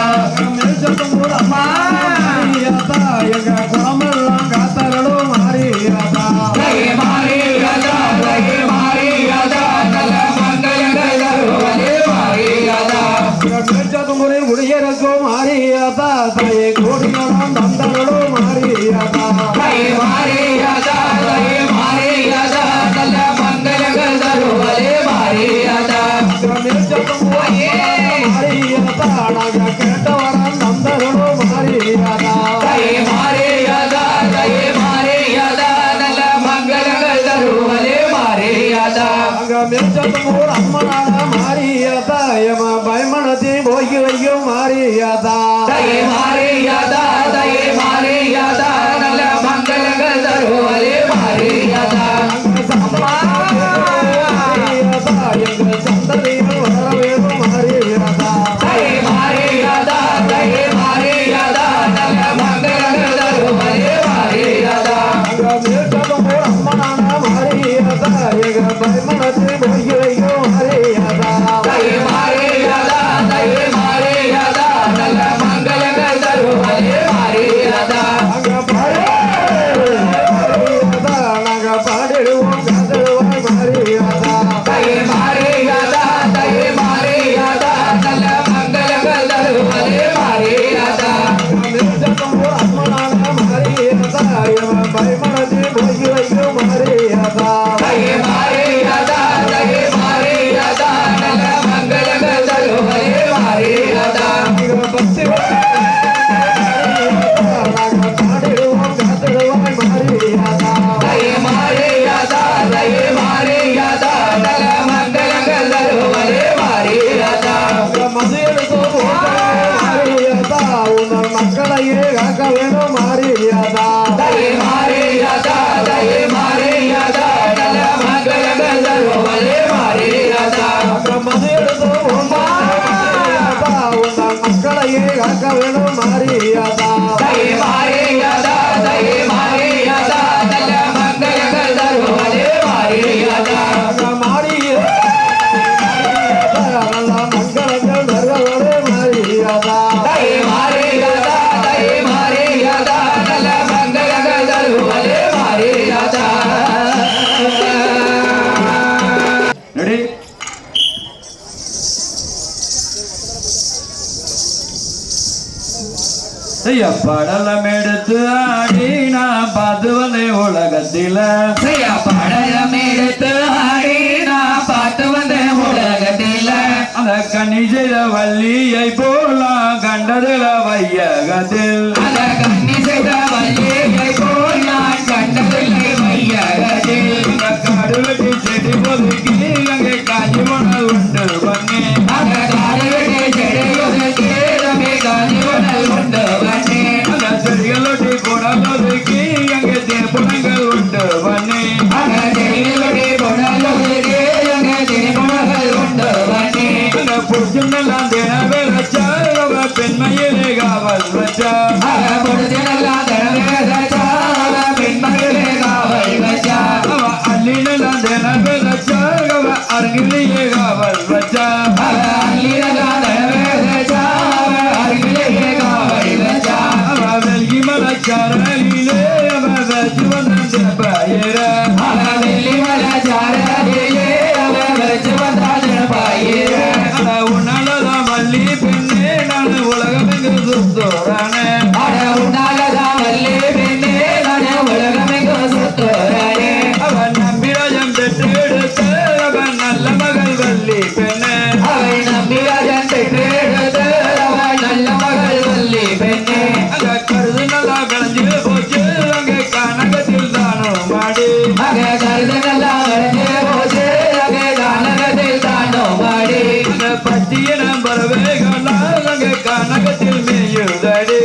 Speaker 1: மேல்சதும் மாரியாதா எங்க குளமெல்லாம் காத்தரலும் மாரியாதா
Speaker 6: தாயே மாரியாதா தாயே மாரியாதா நல்ல மங்களங்கள் தருவதே மாரியாதா
Speaker 1: மேற்சதுமுறை உடையரக்கும் மாரியாதா தாயே கோடிகளும் தந்தரலும் மாரியாதா
Speaker 6: தாயே மாரியாதா தாயே மாரியாதா நல்ல மங்களங்கள் தருவதே மாரியாதா
Speaker 1: மாரியாதா நாங்க கேட்டவரம் தந்தரலும் மாரியாதா
Speaker 6: தாயே மாரியாதா தாயே மாரியாதா நல்ல மங்களங்கள் தருவதே மாரியாதா
Speaker 1: அங்க மேற்சதுமுறை அம்மனான மாரியாதா எம பயமனத்தை போக்கி வைக்கும் மாரியாதா
Speaker 6: தாயே மாரியாதா தாயே மாரியாதா நல்ல மங்களங்கள் தருவதே மாரியாதா
Speaker 1: மாரியாதா எங்க சந்ததியில் வரவேணும் மாரியாதா
Speaker 6: தாயே மாரியாதா தாயே மாரியாதா நல்ல மங்களங்கள் தருவதே மாரியாதா
Speaker 1: அங்க மேற்சதுமுறை அம்மனான மாரியாதா எங்க பயமனத்தை போக்கி வைக்கும் மாரியாதா
Speaker 6: தாயே மாரியாதா தாயே மாரியாதா நல்ல மங்களங்கள் தருவதே மாரியாதா
Speaker 1: அங்க மாரியாதா செய்ய படலம் எடுத்து ஆடி நான் பார்த்து வந்தேன் உலகத்தில
Speaker 6: செய்ய படலம் எடுத்து ஆடி நான் பார்த்து வந்தேன் உலகத்தில
Speaker 1: அந்த கண்ணி செய்த வள்ளியை போலாம் கண்டதில வையகத்தில்
Speaker 6: அந்த கண்ணி செய்த வள்ளியை போல் நான் கண்டதில்லை வையகத்தில்
Speaker 1: அந்த காடு வெட்டி செடி பொதுக்கி அங்கே காஞ்சி மணல் உண்டு பண்ணி
Speaker 6: அந்த காடு வெட்டி செடி ஒதுக்கி அங்கே காஞ்சி மணல் உண்டு பண்ணி
Speaker 1: அந்த செடிகளொட்டி குணல் ஒதுக்கி அங்கே தேப்புணங்கள் உண்டு பண்ணி
Speaker 6: அந்த செடிகளுடைய புனல் ஒதுக்கி அங்கே திருமணங்கள் உண்டு பண்ணி
Speaker 1: அந்த புருஷனெல்லாம் தினவே வச்சா அவ பெண்மையிலே காவல் வச்சா அவ அள்ளினெல்லாம் தினவே வச்சா அவ அருகிலேயே காவல் வச்சா அவ வெல்கி மலச்சாரலிலே அவ வச்சு வந்த பயிர உன்னாலதான் வள்ளி பெண்ணே நான் உலகம் எங்கு சுத்தோரானே அவன் நம்பிராஜம் பெற்று எடுத்த அவன் நல்ல மகள் வள்ளி பெண்ணே அங்க கருது நல்லா விளைஞ்சு போச்சு அங்க கனகத்தில் தானும் மாடி அந்த பட்டியனம் பறவைகளா அங்க கனகத்தில் மேயுதடி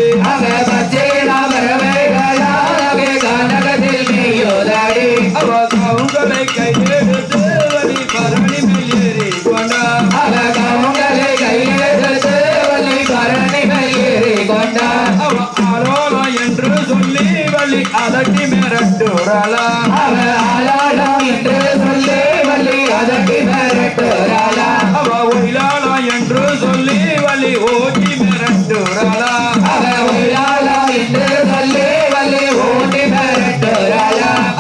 Speaker 1: அவ கவுங்களை கையெடுத்து வழி பரணி மேல் ஏறி கொண்டா அவ ஆரோலம் என்று சொல்லி வழி அதட்டி மிரட்டுறாளா அவ ஒயிலாளம் என்று சொல்லி வழி ஓட்டி மிரட்டுறாளா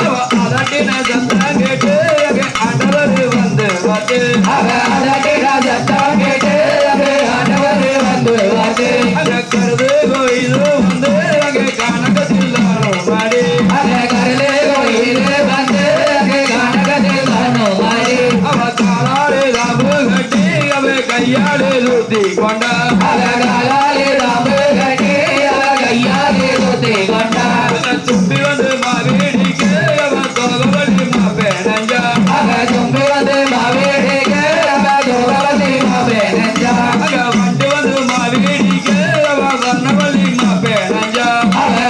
Speaker 1: அவ அதட்டின சத்தம் கேட்டு அங்கே ஆண்டவர் வந்து பார்த்து அங்க கருது கோயில் வந்து அங்கே கனகத்தில் தானும் மாடி அவ காலாலே ராபு கட்டி அவ கையாலே சுத்தி கொண்டா தும்பி வந்து மாவேடிக்கு அவ தோகவழி மாப்பேனஞ்சா அங்க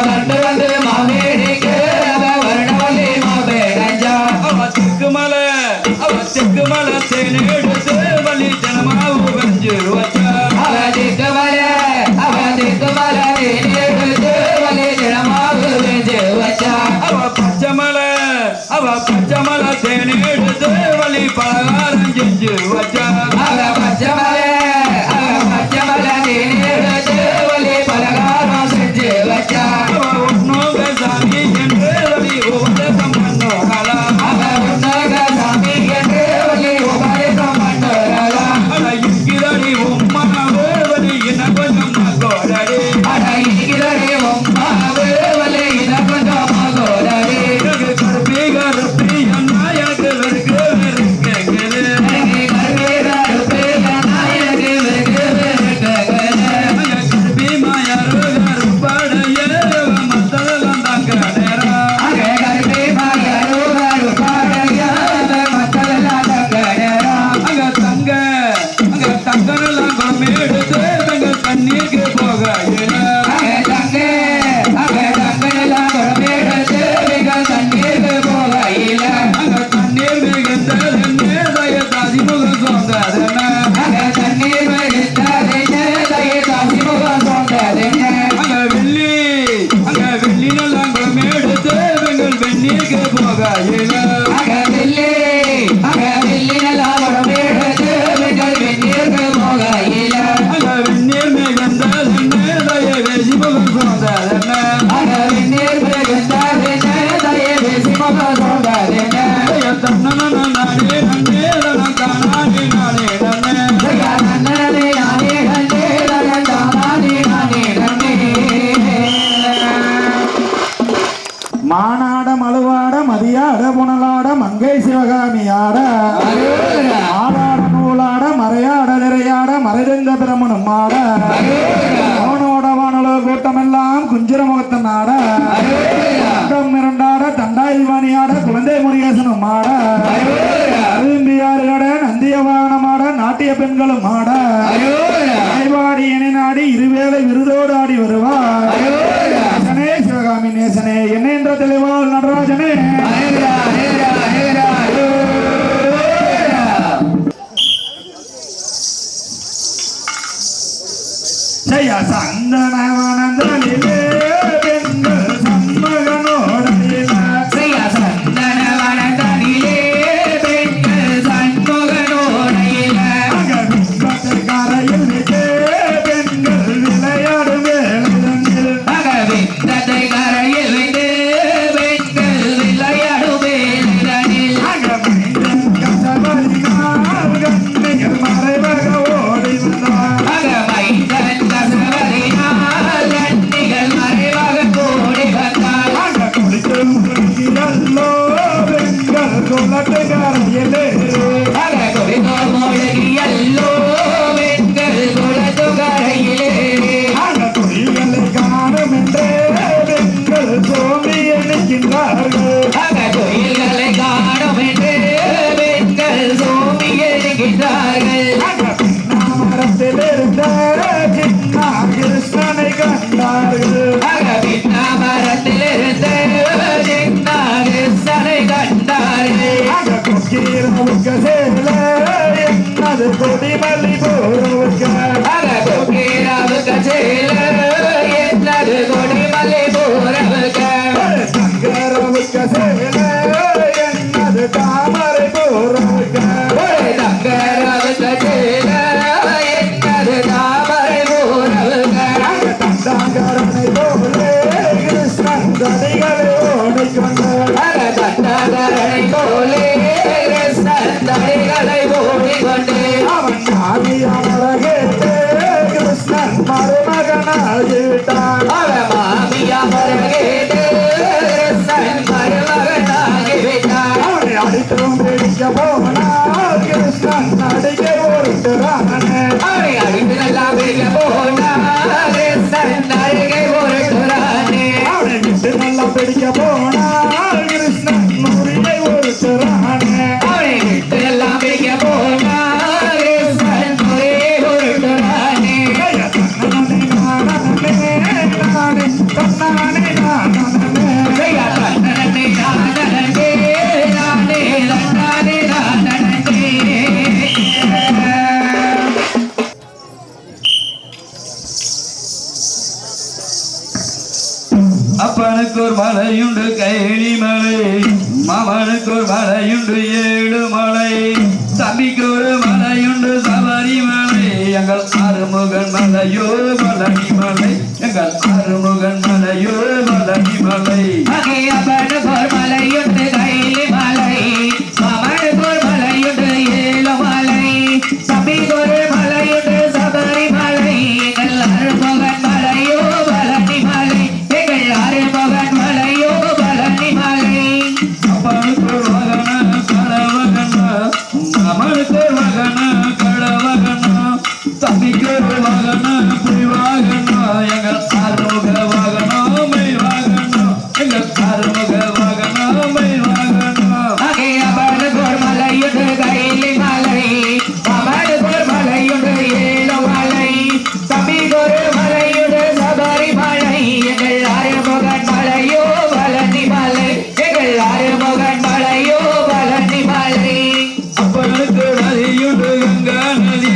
Speaker 1: வண்டு வந்து மாவேடிக்கு அவ வர்ணவழி மாப்பேனஞ்சா அவ தெக்கு மலை தேனி எடுத்து வழி ஜனமாவு வஞ்சு வச்சா அவ பச்சை மலை தேனி எடுத்து வழி பலகாரம் செஞ்சு வச்சா அவ ஒன்னோக சாமி என்று வழி உபதேசம் பண்ணோகளா அட இருக்கிறடி உம்மாவு வழி இன்னும் கொஞ்சம் மக்கோடடி எனக்கு கருப்பி கருப்பி அண்ணா எனக்கு வெறுக்கு வெறுக்குது
Speaker 7: மங்களம் ஆட கைவாடி என நாடி இருவேளை விருதோடு ஆடி வருவார் நேசனே சிவகாமி நேசனே என்ன என்ற தெளிவால் நடராஜனே ஜெய சந்தனவனந்தலிலே பெண்கள் சண்முகனோடையில
Speaker 6: ஜெய சந்தனவனந்தலிலே பெண்கள் சண்முகனோடையில
Speaker 7: கரையில் விட்டு பெண்கள் விளையாடும் வேளையில்
Speaker 6: அகவிந்தத்தை கரையில் விட்டு பெண்கள் விளையாடும் வேளையில்
Speaker 7: அகமைந்தன் கசவரினால் கண்ணிகள் மறைவக ஓடி வந்தார்
Speaker 6: அகமைந்தன் கசவரினால் கண்ணிகள் மறைவக ஓடி வந்தார்
Speaker 7: அக குளிக்கும் குளிக்கிறல்லோ பெண்கள் குலட்டு கரையிலே
Speaker 6: அக குளிக்கும் மூழ்கியல்லோ பெண்கள் குலத்து கரையிலே
Speaker 7: அக குடிகளை காணும் என்றே பெண்கள் சோம்பி எண்ணிக்கின்றார்கள்
Speaker 6: அக கோயில்களை காணும் என்று பெண்கள் சோம்பி எழுகின்றார்கள்
Speaker 7: மரத்திலிருந்த சின்ன கிருஷ்ணனை கண்டார்கள்
Speaker 6: அக பின்னாமரத்திலிருந்து கிருஷ்ணனை கண்டார்கள்
Speaker 7: அக கொக்கீரவுக்கு சேல என்னது கொடிமல்லி போறவுக்கு
Speaker 6: அக கோகிராவுக்கு சேல என்னது கொடிமலை போறவுக்கு
Speaker 7: தங்கரவுக்கு சேல என்னது தாமரை போறவுக்கு
Speaker 6: தங்கராவுக்கு சேல என்னது தாமரை போறவுக்கு
Speaker 7: தந்தாங்கரனை போலே கிருஷ்ணன் தடிகளை ஓடிக்கொண்டார்
Speaker 6: அக தட்டாதரனை போலே தடைகளை ஓடிக்கொண்டு
Speaker 7: அவன் நாவி அமர கேட்டு கிருஷ்ணன் மருமகனாகிவிட்டான்
Speaker 6: அவ மாமியாமர கேட்டு மருமகனாகிவிட்டார்
Speaker 7: அவனை அடித்தும் பிடிக்க போனால் கிருஷ்ணன் அடிக்க ஒருத்தரானே
Speaker 6: அவனை அடித்து நல்லா பிடிக்க போனார் அருகே ஒரு துறானே
Speaker 7: அவனை விட்டு நல்லா பிடிக்க போனால் கிருஷ்ணன் முறியை ஒருத்தரானே
Speaker 6: அவனை விட்டு எல்லாம் பிடிக்க போனார் ஒரே ஒரு துறானே
Speaker 7: தன்னானே நானே
Speaker 6: ஜெயா தன்னனே நானனே நானே தன்னானே நானனே
Speaker 8: அப்பனுக்கு ஒரு மலையுண்டு கைலி மலை மாமனுக்கு ஒரு மலையுண்டு ஏழு மலை தம்பிக்கு ஒரு மலையுண்டு சபரி மலை எங்கள் அருமுகன் மலையோ மலனி மலை எங்கள் அருமுகன் மலையோ மலனி மலை
Speaker 6: மகையப்பனுக்கோர் மலையுண்டு கைலி மலை மாமனுக்கோர் மலையுண்டு ஏழு மலை தம்பிக்கொரு மலையுண்டு சபரி மலை எங்கள் அருமுகன் மலையோ பழனி மலை எங்கள் அருமுகன் மலையோ பழனி மலை
Speaker 8: அப்பனுக்கு ஒரு மகன கடவகன மாமனுக்கு ஒரு மகன கடவகன தம்பிக்கு ஒரு மகன பிரிவாகன எங்கள் அருமுக வாகனம் மெய் வாகனம் எங்கள் அருமுக வாகனம் மெய் வாகனம்
Speaker 6: மகையப்பனுக்கோர் மலையுண்டு கைலி மலை மாமனுக்கோர் மலையுண்டு ஏழு மலை தம்பிக்கொரு மலையுண்டு சபரி மலை எங்கள் அருமுகன் மலையோ பழனி மலை எங்கள் அருமுகன் மலையோ பழனி மலை
Speaker 8: அப்பனுக்கு நதியுண்டு கங்கா நதி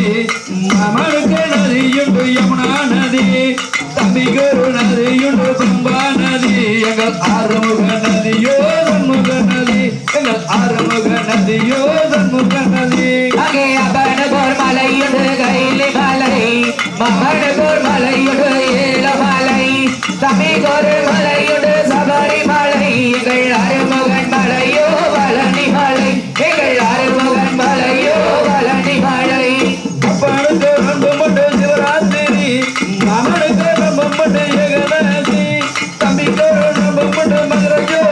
Speaker 8: மாமனுக்கு நதியுண்டு யமுனா நதி தம்பிக்கு ஒரு நதியுண்டு பம்பா நதி எங்கள் ஆறுமுக நதியோ சண்முக நதி எங்கள் ஆறுமுக நதியோ சண்முக நதி
Speaker 6: மகையப்பனுக்கோர் மலையுண்டு கைலி மலை மாமனுக்கோர் மலையுண்டு ஏழு மலை தம்பிக்கொரு மலையுண்டு சபரி மலை எங்கள் அருமுகன் மலையோ பழனி மலை எங்கள் அருமுகன் மலையோ பழனி மலை
Speaker 8: அப்பனுக்கு ரொம்ப மட்டும் சிவராத்திரி மாமனுக்கு ரொம்ப மட்டும் ஏகதாசி தம்பிக்கு ரொம்ப மட்டும் மதுரையோ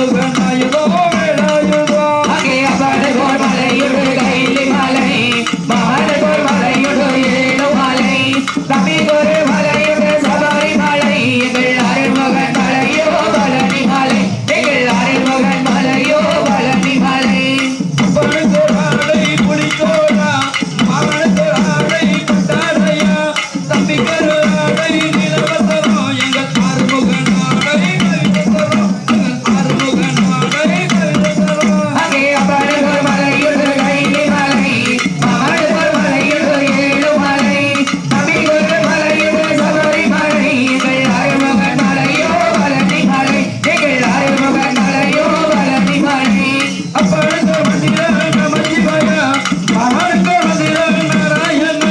Speaker 8: அருமுகன் ஆயுதோ வேலாயுதோ
Speaker 6: அங்கே அப்பனுக்கோர் மலையுடு கைலி மலை மகனுக்கோர் மலையுடு ஏழு மலை தம்பிக்கொரு மலையுடு சபரி மலை எங்கள் அருள்மகன் மலையோ பழனி மலை எங்கள் அருள்மகன் மலையோ பழனி மலை
Speaker 8: அப்பனுக்கு ஆடை புலித்தோடா மகனுக்கு ஆடை கொண்டாடையா தம்பிக்கு ஆடை நிலவசரம் எங்கள் அருமுகன் ஆடை கவிதசரம் எங்கள் அருமுகன் ஆடை கவிதசரம்
Speaker 6: அங்கே அப்பனுக்கோர் மலையுடு கைலி மலை மகனுக்கோர் மலையுடு ஏழு மலை தம்பிக்கொரு மலையுடு சபரி மலை எங்கள் அருள்மகன் மலையோ பழனி மலை எங்கள் அருள்மகன் மலையோ பழனி மலை
Speaker 8: அப்பனுக்கு மந்திரம் நமச்சிவாயா மகனுக்கு மந்திரம் நாராயண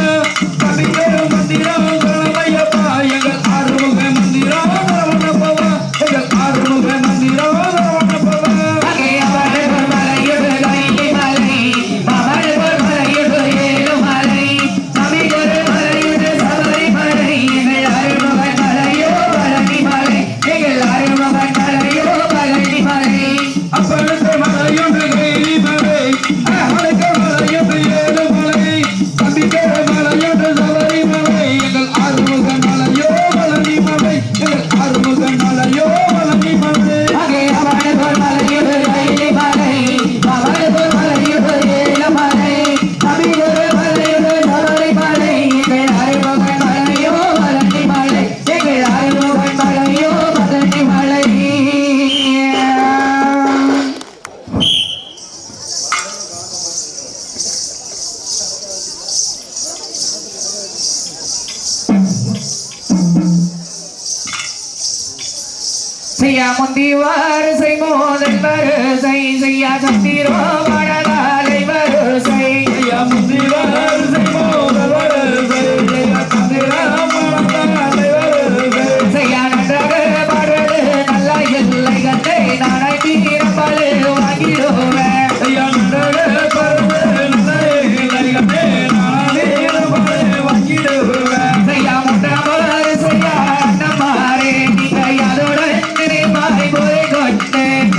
Speaker 8: தம்பிக்கு மந்திரம் சரணமையப்பா எங்கள் அருமுக மந்திரம் சரவணப்பவா எங்கள் அருமுக மந்திரம் சரவணப்பவா
Speaker 6: அங்கே அப்பனுக்கோர் மலையுடு கைலி மலை மகனுக்கோர் மலையுடு ஏழு மலை தம்பிக்கொரு மலையுடு சபரி மலை எங்கள் அருள்மகன் மலையோ பழனி மலை எங்கள் அருள்மகன் மலையோ பழனி மலை
Speaker 8: அப்பனுக்கு மலையுண்டு கைலி மலை அவனுக்கு மலையுண்டு ஏழு மலை தம்பிக்கு மலையுண்டு சபரி மலை எங்கள் அருமுக மலையோ பழனி மலை எங்கள் அருமுக மலையோ பழனி மலை
Speaker 6: அங்கே அப்பனுக்கோர் மலையுடு கைலி மலை மகனுக்கோர் மலையுடு ஏழு மலை தம்பிக்கொரு மலையுடு சபரி மலை எங்கள் அருள்மகன் மலையோ பழனி மலை எங்கள் அருள்மகன் மலையோ பழனி மலை செய்யா முந்தி வரிசை மோதல் வரிசை செய்யா சந்திரோ வடகாலை வரிசை
Speaker 8: ஐயா முந்திரார் செய்வோதல் வரிசை ஐயா தந்திரம் மணந்தாலை வரிசை
Speaker 6: செய்யா நன்றாக பாடுறது நல்ல எல்லை கண்டை நாளை தீரப்பழு வாங்கிடுவேன்
Speaker 8: ஐயா நன்றே பருவே நல்லே நானே வாங்கிடுவேன்
Speaker 6: செய்யா முட்டாமல் செய்யா நம்மாரே நீங்க யாருடன் நினைவாய் போய் கொண்டேன்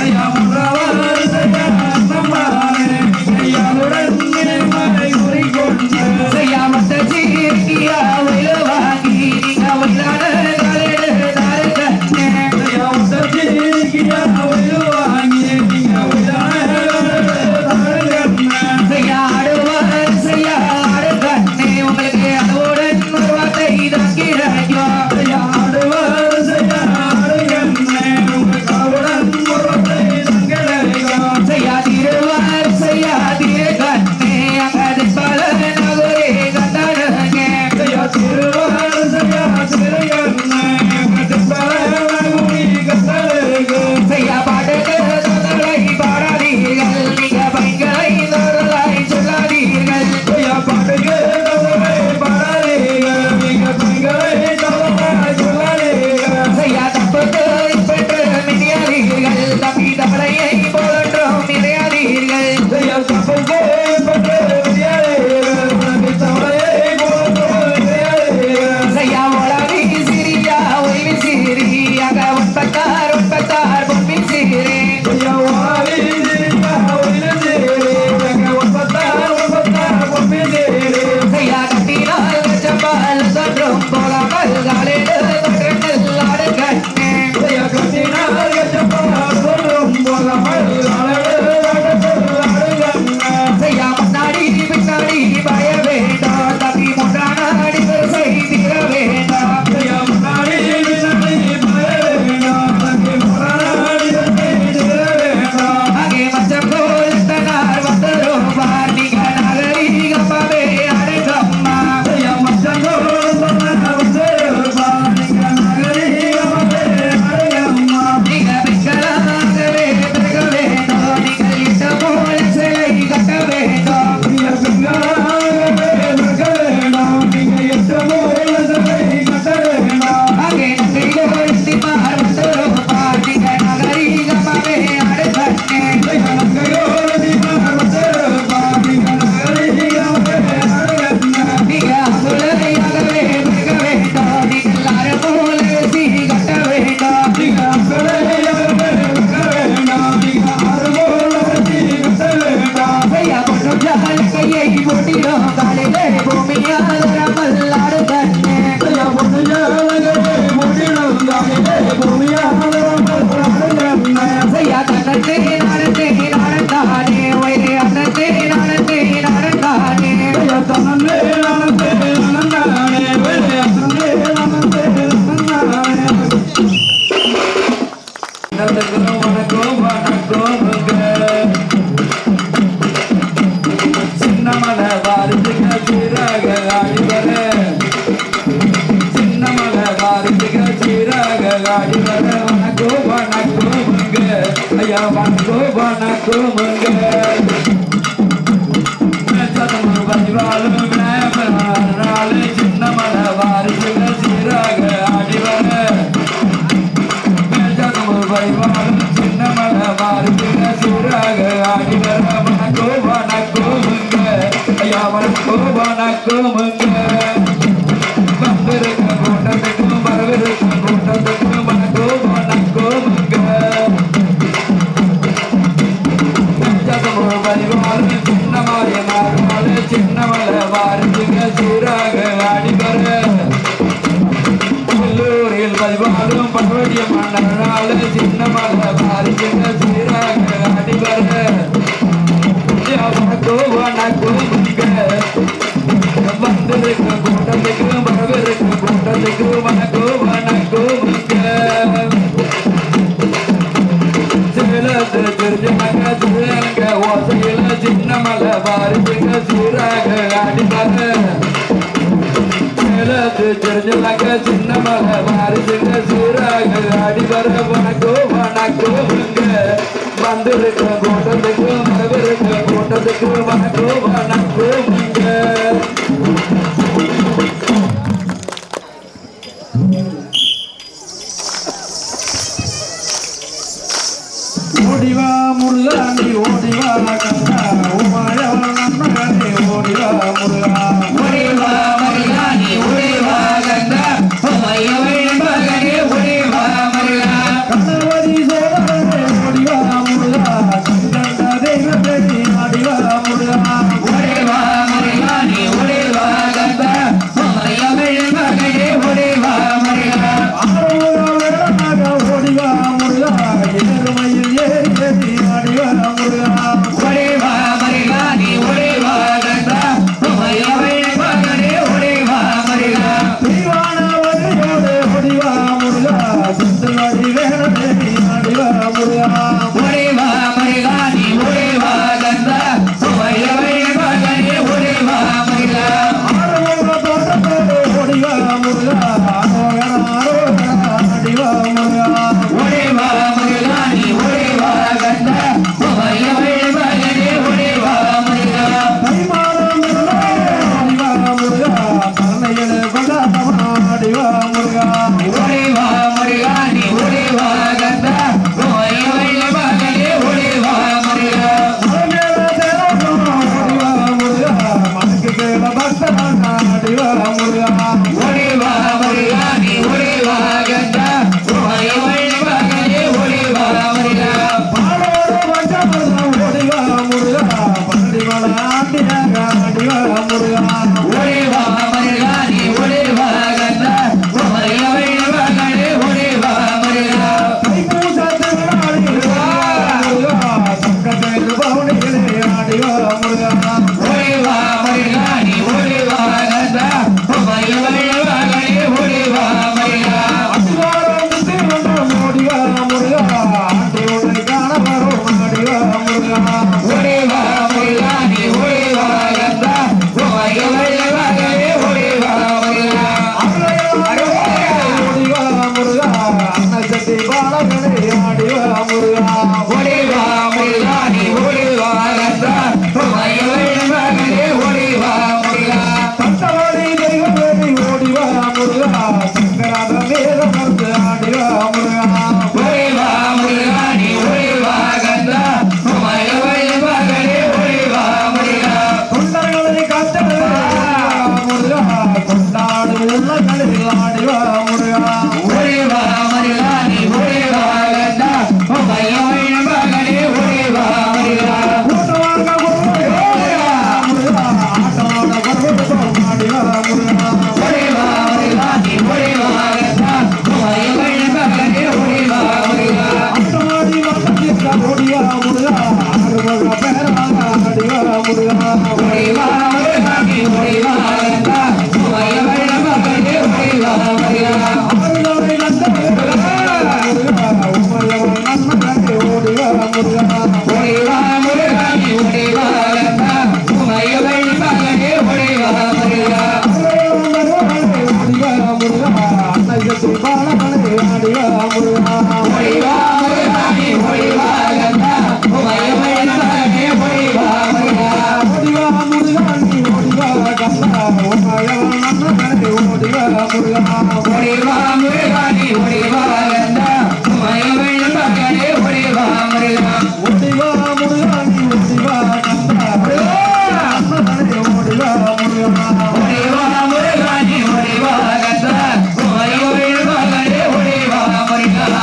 Speaker 8: வணக்கமுங்க மேச்சதமு பதிவாலும் விநாயகனாலே சின்ன மலை வாரிசுங்க சீராக ஆடிவர மேச்சதமு பதிவாலும் சின்ன மலை வாரிசுங்க சீராக ஆடிவர வணக்கமுங்க ஐயா வணக்கமுங்க வந்திருக்க கூட்டத்துக்கும் வரவிருக்க கூட்டத்துக்கும் வணக்கமுங்க பரிவாறு சின்ன மாறியனாரு சின்ன மலை வாரிசுங்க சீராக ஆடிவர உள்ளூரில் பதிவாலும் பண்வடிய மன்னரால சின்ன மலை வாரிசுங்க சீராக ஆடிவர வணக்கமுங்க வந்திருக்க கூட்டத்துக்கு வரவிருக்க கூட்டத்துக்கு வணக்கமுங்க சேலத்து திருஜனங்க சிறங்க ஓசையில சின்ன மலை வாரிசுங்க சீராக ஆடிவர சேலத்து திருஜனங்க சின்ன மலை வாரிசுங்க சீராக ஆடிவர வணக்கமுங்க வந்திருக்க கூட்டத்துக்கு வரவிருக்க கூட்டத்துக்கு வணக்கமுங்க
Speaker 7: ஓடிவா முருகாண்டி ஓடிவா கந்தா உமாயவன் நன்மகனே ஓடிவா முருகா
Speaker 6: ஒளிவா மருகானி ஒளிவா கந்தா உமையவள் மகனே ஒளிவா மருகா
Speaker 7: கணவதி சோதரனே ஓடிவா முருகா கண்கண்ட தெய்வத்தை ஆடிவா முருகா
Speaker 6: ஒளிவா மருகானி ஒளிவா கந்தா உமையவள் மகனே ஒளிவா மருகா
Speaker 7: ஆரோகமாக ஓடிவா முருகா ஏறுமையில் ஏறி ஏறி ஆடிவா முருகா
Speaker 6: ஒளிவா மருகானி ஒளிவா கந்தா உமையவள் மகனே ஒளிவா மருகா
Speaker 7: தீவான வழியோடு ஓடிவா முருகா சுந்தரவாடி வேணே ஆடிவா முருகா
Speaker 6: ஒளிவா மருகானி ஒளிவா கந்தா உமையவள் மகனே ஒளிவா மருகா
Speaker 7: ஆரோக தோட்டத்தோடு ஓடிவா முருகா ஆரோகர ஆடிவா முருகா
Speaker 6: ஒளிவா மருகானி ஒளிவா கந்தா உமையவள் மகனே ஒளிவா மருகா
Speaker 7: கைமாறம் ஆடிவா முருகா கருணையில் கொண்டாடமா ஆடிவா முருகா
Speaker 6: ஒளிவா மருகானி ஒளிவா கந்தா உமையவள் மகனே ஒளிவா மருகா
Speaker 7: மரமேல தேரோட்டம் ஆடிவா முருகா மனக்கு தேவ பக்தனாக ஆடிவா முருகா
Speaker 6: ஒளிவா மருகானி ஒளிவா கந்தா உமையவள் மகனே ஒளிவா மருகா
Speaker 7: பாலோடு வஞ்சமரம் ஓடிவா முருகா பண்டிமல ஆண்டியாக ஆடிவா முருகா
Speaker 6: ஒளிவா மருகானி ஒளிவா கந்தா உமையவள் மகனே ஒளிவா மருகா
Speaker 7: தைப்பூச திருநாளில் முருகா சங்கத்தில் பவுனிகளே ஆடிவா முருகா
Speaker 6: ஒளிவா மருகானி ஒளிவா கந்தா உமையவள் மகனே ஒளிவா மருகா
Speaker 7: அதிகாரம் திருவண்ணம் ஓடிவா முருகா ஆண்டியோடு காண வரும் ஆடிவா முருகா
Speaker 6: ஒளிவா மருகானி ஒளிவா கந்தா உமையவள் மகனே ஒளிவா மருகா
Speaker 7: ஓடிவா முருகா அன்னசக்தி பாலகனே ஆடிவா முருகா
Speaker 6: ஒளிவா மருகானி ஒளிவா கந்தா உமையவள் மகனே ஒளிவா மருகா
Speaker 7: தந்தவாடி தெய்வமே ஓடிவா முருகா சங்கராத மேல மருந்து ஆடிவா முருகா
Speaker 6: ஒளிவா மருகானி ஒளிவா கந்தா உமையவள் மகனே ஒளிவா மருகா
Speaker 7: தொண்டர்களை காத்தது முருகா கொண்டாடு உள்ளங்களில் ஆடிவா முருகா
Speaker 6: ஒளிவா மருகானி ஒளிவா கந்தா உமையவள் மகனே ஒளிவா மருகா
Speaker 7: கூட்டுவாங்க முருகா ஆட்டோட பருவத்தோம் ஆடிவா முருகா
Speaker 6: ஒளிவா மருகானி ஒளிவா கந்தா உமையவள் மகனே ஒளிவா மருகா
Speaker 7: ஆட்டோடி வந்ததில் ஓடிவா முருகா அருமக பேராக ஆடிவா முருகா
Speaker 6: ஒளிவா மருகானி ஒளிவா கந்தா உமையவள் மகனே ஒளிவா மருகா
Speaker 7: ஆறுதலை நந்த முருகா உமையவன் நன்மகனே ஓடிவா முருகா
Speaker 6: ஒளிவா மருகானி ஒளிவா கந்தா உமையவள் மகனே ஒளிவா மருகா
Speaker 7: ஓடிவா முருகா அன்னையத்தை பாலகனே ஆடிவா முருகா
Speaker 6: ஒளிவா மருகானி ஒளிவா கந்தா உமையவள்
Speaker 7: ஓடிவா முருகா நீ ஓடிவா கந்தா ஓடிவா முருகா
Speaker 6: ஓடிவா முருகா நீ ஓடிவா கந்தா ஓடிவா முருகா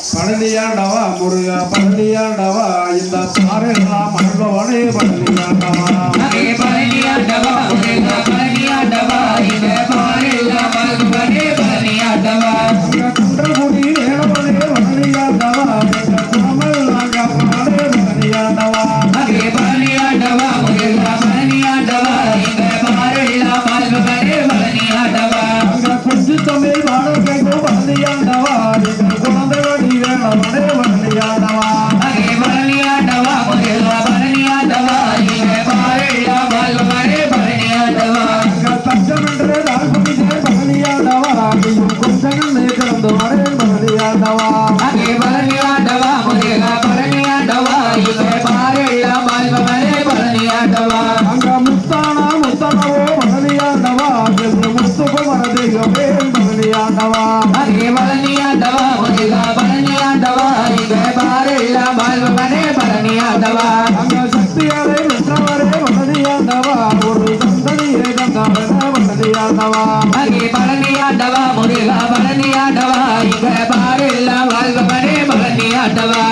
Speaker 7: பழனியாண்டவா முருகா பழனியாண்டவா இந்த பாரெல்லாம் அன்பவனே பழனியாண்டவா
Speaker 6: பழனியாண்டவா முருகா பழனியாண்டவா இந்த பாரெல்லாம் அன்பவனே பழனியாண்டவா
Speaker 7: குன்றகுடி வேணவனே பழனியாண்டவா குணமல் நாங்கப்பனே பழனியாண்டவா
Speaker 6: பழனியாண்டவா முருகா பழனியாண்டவா இந்த பாரெல்லாம் அன்பவனே பழனியாண்டவா
Speaker 7: கொஞ்சு தமிழ் வாழக்கைக்கோ பழனியாண்டவா குழந்தைவடி வேணவனே பழனியாண்டவா
Speaker 6: பழனியாண்டவா முருகா பழனியாண்டவா இந்த பாரெல்லாம் அன்பவனே பழனியாண்டவா
Speaker 7: தஞ்சமென்று தாழ்பணிதே பழனியாண்டவா கொஞ்சங்கள் கிடந்து வரேன் பழனியாண்டவா
Speaker 6: பழனியாண்டவா முருகா பழனியாண்டவா இந்த பாரெல்லாம் அன்பவனே பழனியாண்டவா
Speaker 7: அங்க முத்தானா முத்தனவோ பழனியாண்டவா முத்துக்கு மனதேகமே பழனியாண்டவா
Speaker 6: பழனியாண்டவா முருகா பழனியாண்டவா இந்த பாரெல்லாம் அன்பவனே பழனியாண்டவா
Speaker 7: அங்க சக்தியாரை வென்றவரே பழனியாண்டவா ஒரு சந்ததியை தந்தவனே பழனியாண்டவா
Speaker 6: பழனியாண்டவா முருகா பழனியாண்டவா இந்த
Speaker 8: பழனியாண்டவா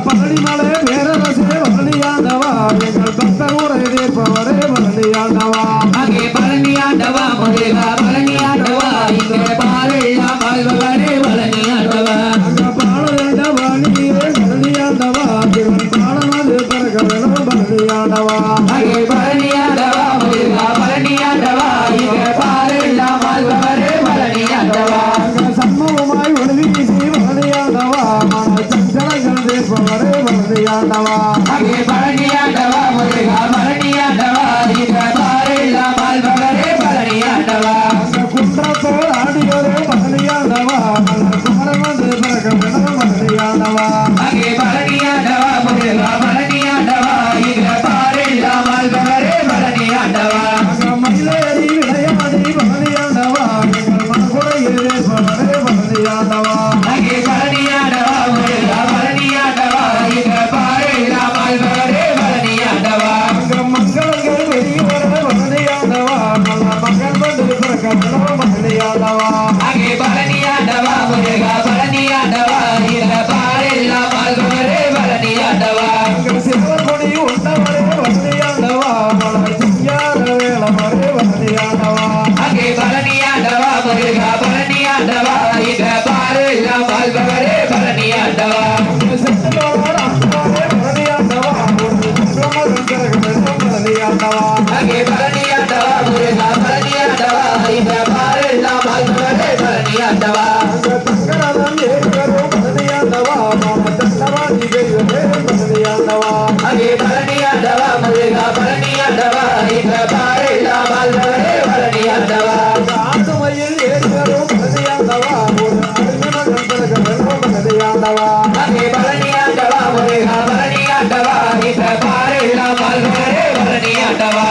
Speaker 7: பழனிமலை பேரரசே பழனியாண்டவா எங்கள் பக்தர் உரை தீர்ப்பவரே பழனியாண்டவா
Speaker 8: அங்கே பழனியாண்டவா முருகா பழனியாண்டவா இங்கே பாலெல்லாம் வாழ்பவரே பழனியாண்டவா
Speaker 7: பாலண்டவா நீரே பழனியாண்டவா சிவன் பாலனது பறக்க வேணும் பழனியாண்டவா
Speaker 8: அங்கே பழனியாண்டவா முருகா பழனியாண்டவா இங்கே பாலெல்லாம் வாழ்பவரே பழனியாண்டவா
Speaker 7: சண்முகமாய் ஒளி வீசி பழனியாண்டவா மன சஞ்சலங்கள் தீர்ப்பவரே பழனியாண்டவா
Speaker 8: அங்கே பழனியாண்டவா முருகா பழனியாண்டவா இங்கே பாலெல்லாம் வாழ்பவரே பழனியாண்டவா
Speaker 7: குன்றத்தோடு ஆடியோரே பழனியாண்டவா மலர் குமரமது பறக்க வேணும் பழனியாண்டவா
Speaker 8: அங்கே பழனியாண்டவா முருகா பழனியாண்டவா இங்கே பாலெல்லாம் வாழ்பவரே பழனியாண்டவா
Speaker 7: மயிலேறி விளையாடி பழனியாண்டவா எங்கள் மனக்குறையை தீர்ப்பவரே பழனியாண்டவா
Speaker 8: அங்கே பழனியாண்டவா முருகா பழனியாண்டவா இங்கே பாலெல்லாம் வாழ்பவரே பழனியாண்டவா
Speaker 7: மங்களங்கள் வெளிவர பழனியாண்டவா நல்ல மகன் வந்து பிறக்க வேணும் பழனியாண்டவா
Speaker 8: அங்கே பழனியாண்டவா முருகா பழனியாண்டவா இங்கே பாலெல்லாம் வாழ்பவரே பழனியாண்டவா
Speaker 7: சிவகுடி உண்டவரே பழனியாண்டவா மலர் சிங்கார வேளவரே பழனியாண்டவா
Speaker 8: அங்கே பழனியாண்டவா முருகா பழனியாண்டவா இங்கே பாலெல்லாம் வாழ்பவரே பழனியாண்டவா
Speaker 7: செந்தோட அம்மாவே பழனியாண்டவா ஒரு சுமகன் பிறக்க வேணும் பழனியாண்டவா
Speaker 8: அங்கே பழனியாண்டவா முருகா பழனியாண்டவா இங்கே பாலெல்லாம் வாழ்பவரே பழனியாண்டவா
Speaker 7: தங்கரதம் ஏறுவரும் பழனியாண்டவா மாம தண்டவாணி கைவரே பழனியாண்டவா
Speaker 8: அங்கே பழனியாண்டவா முருகா பழனியாண்டவா இங்கே பாலெல்லாம் வாழ்பவரே பழனியாண்டவா
Speaker 7: ஆடுமையில் ஏறுவரும் பழனியாண்டவா ஒரு அருமகன் பிறக்க வேணும் பழனியாண்டவா
Speaker 8: அங்கே பழனியாண்டவா முருகா பழனியாண்டவா இங்கே பாலெல்லாம் வாழ்பவரே பழனியாண்டவா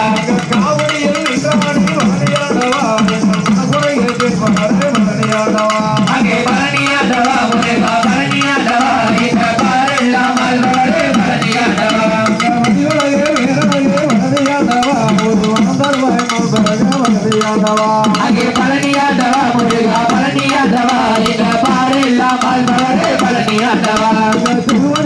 Speaker 7: காவடியில் நின்றவனி பழனியாண்டவா எங்கள் மனக்குறையை தீர்ப்பவரே பழனியாண்டவா
Speaker 8: அங்கே பழனியாண்டவா முருகா பழனியாண்டவா இங்கே பாலெல்லாம் வாழ்பவரே பழனியாண்டவா
Speaker 7: மதியுலகே வீரனகே பழனியாண்டவா ஒரு வனந்தர்வாய் பிறக பழனியாண்டவா
Speaker 8: அங்கே பழனியாண்டவா முருகா பழனியாண்டவா இங்கே பாலெல்லாம் வாழ்பவரே பழனியாண்டவா
Speaker 7: திருவடி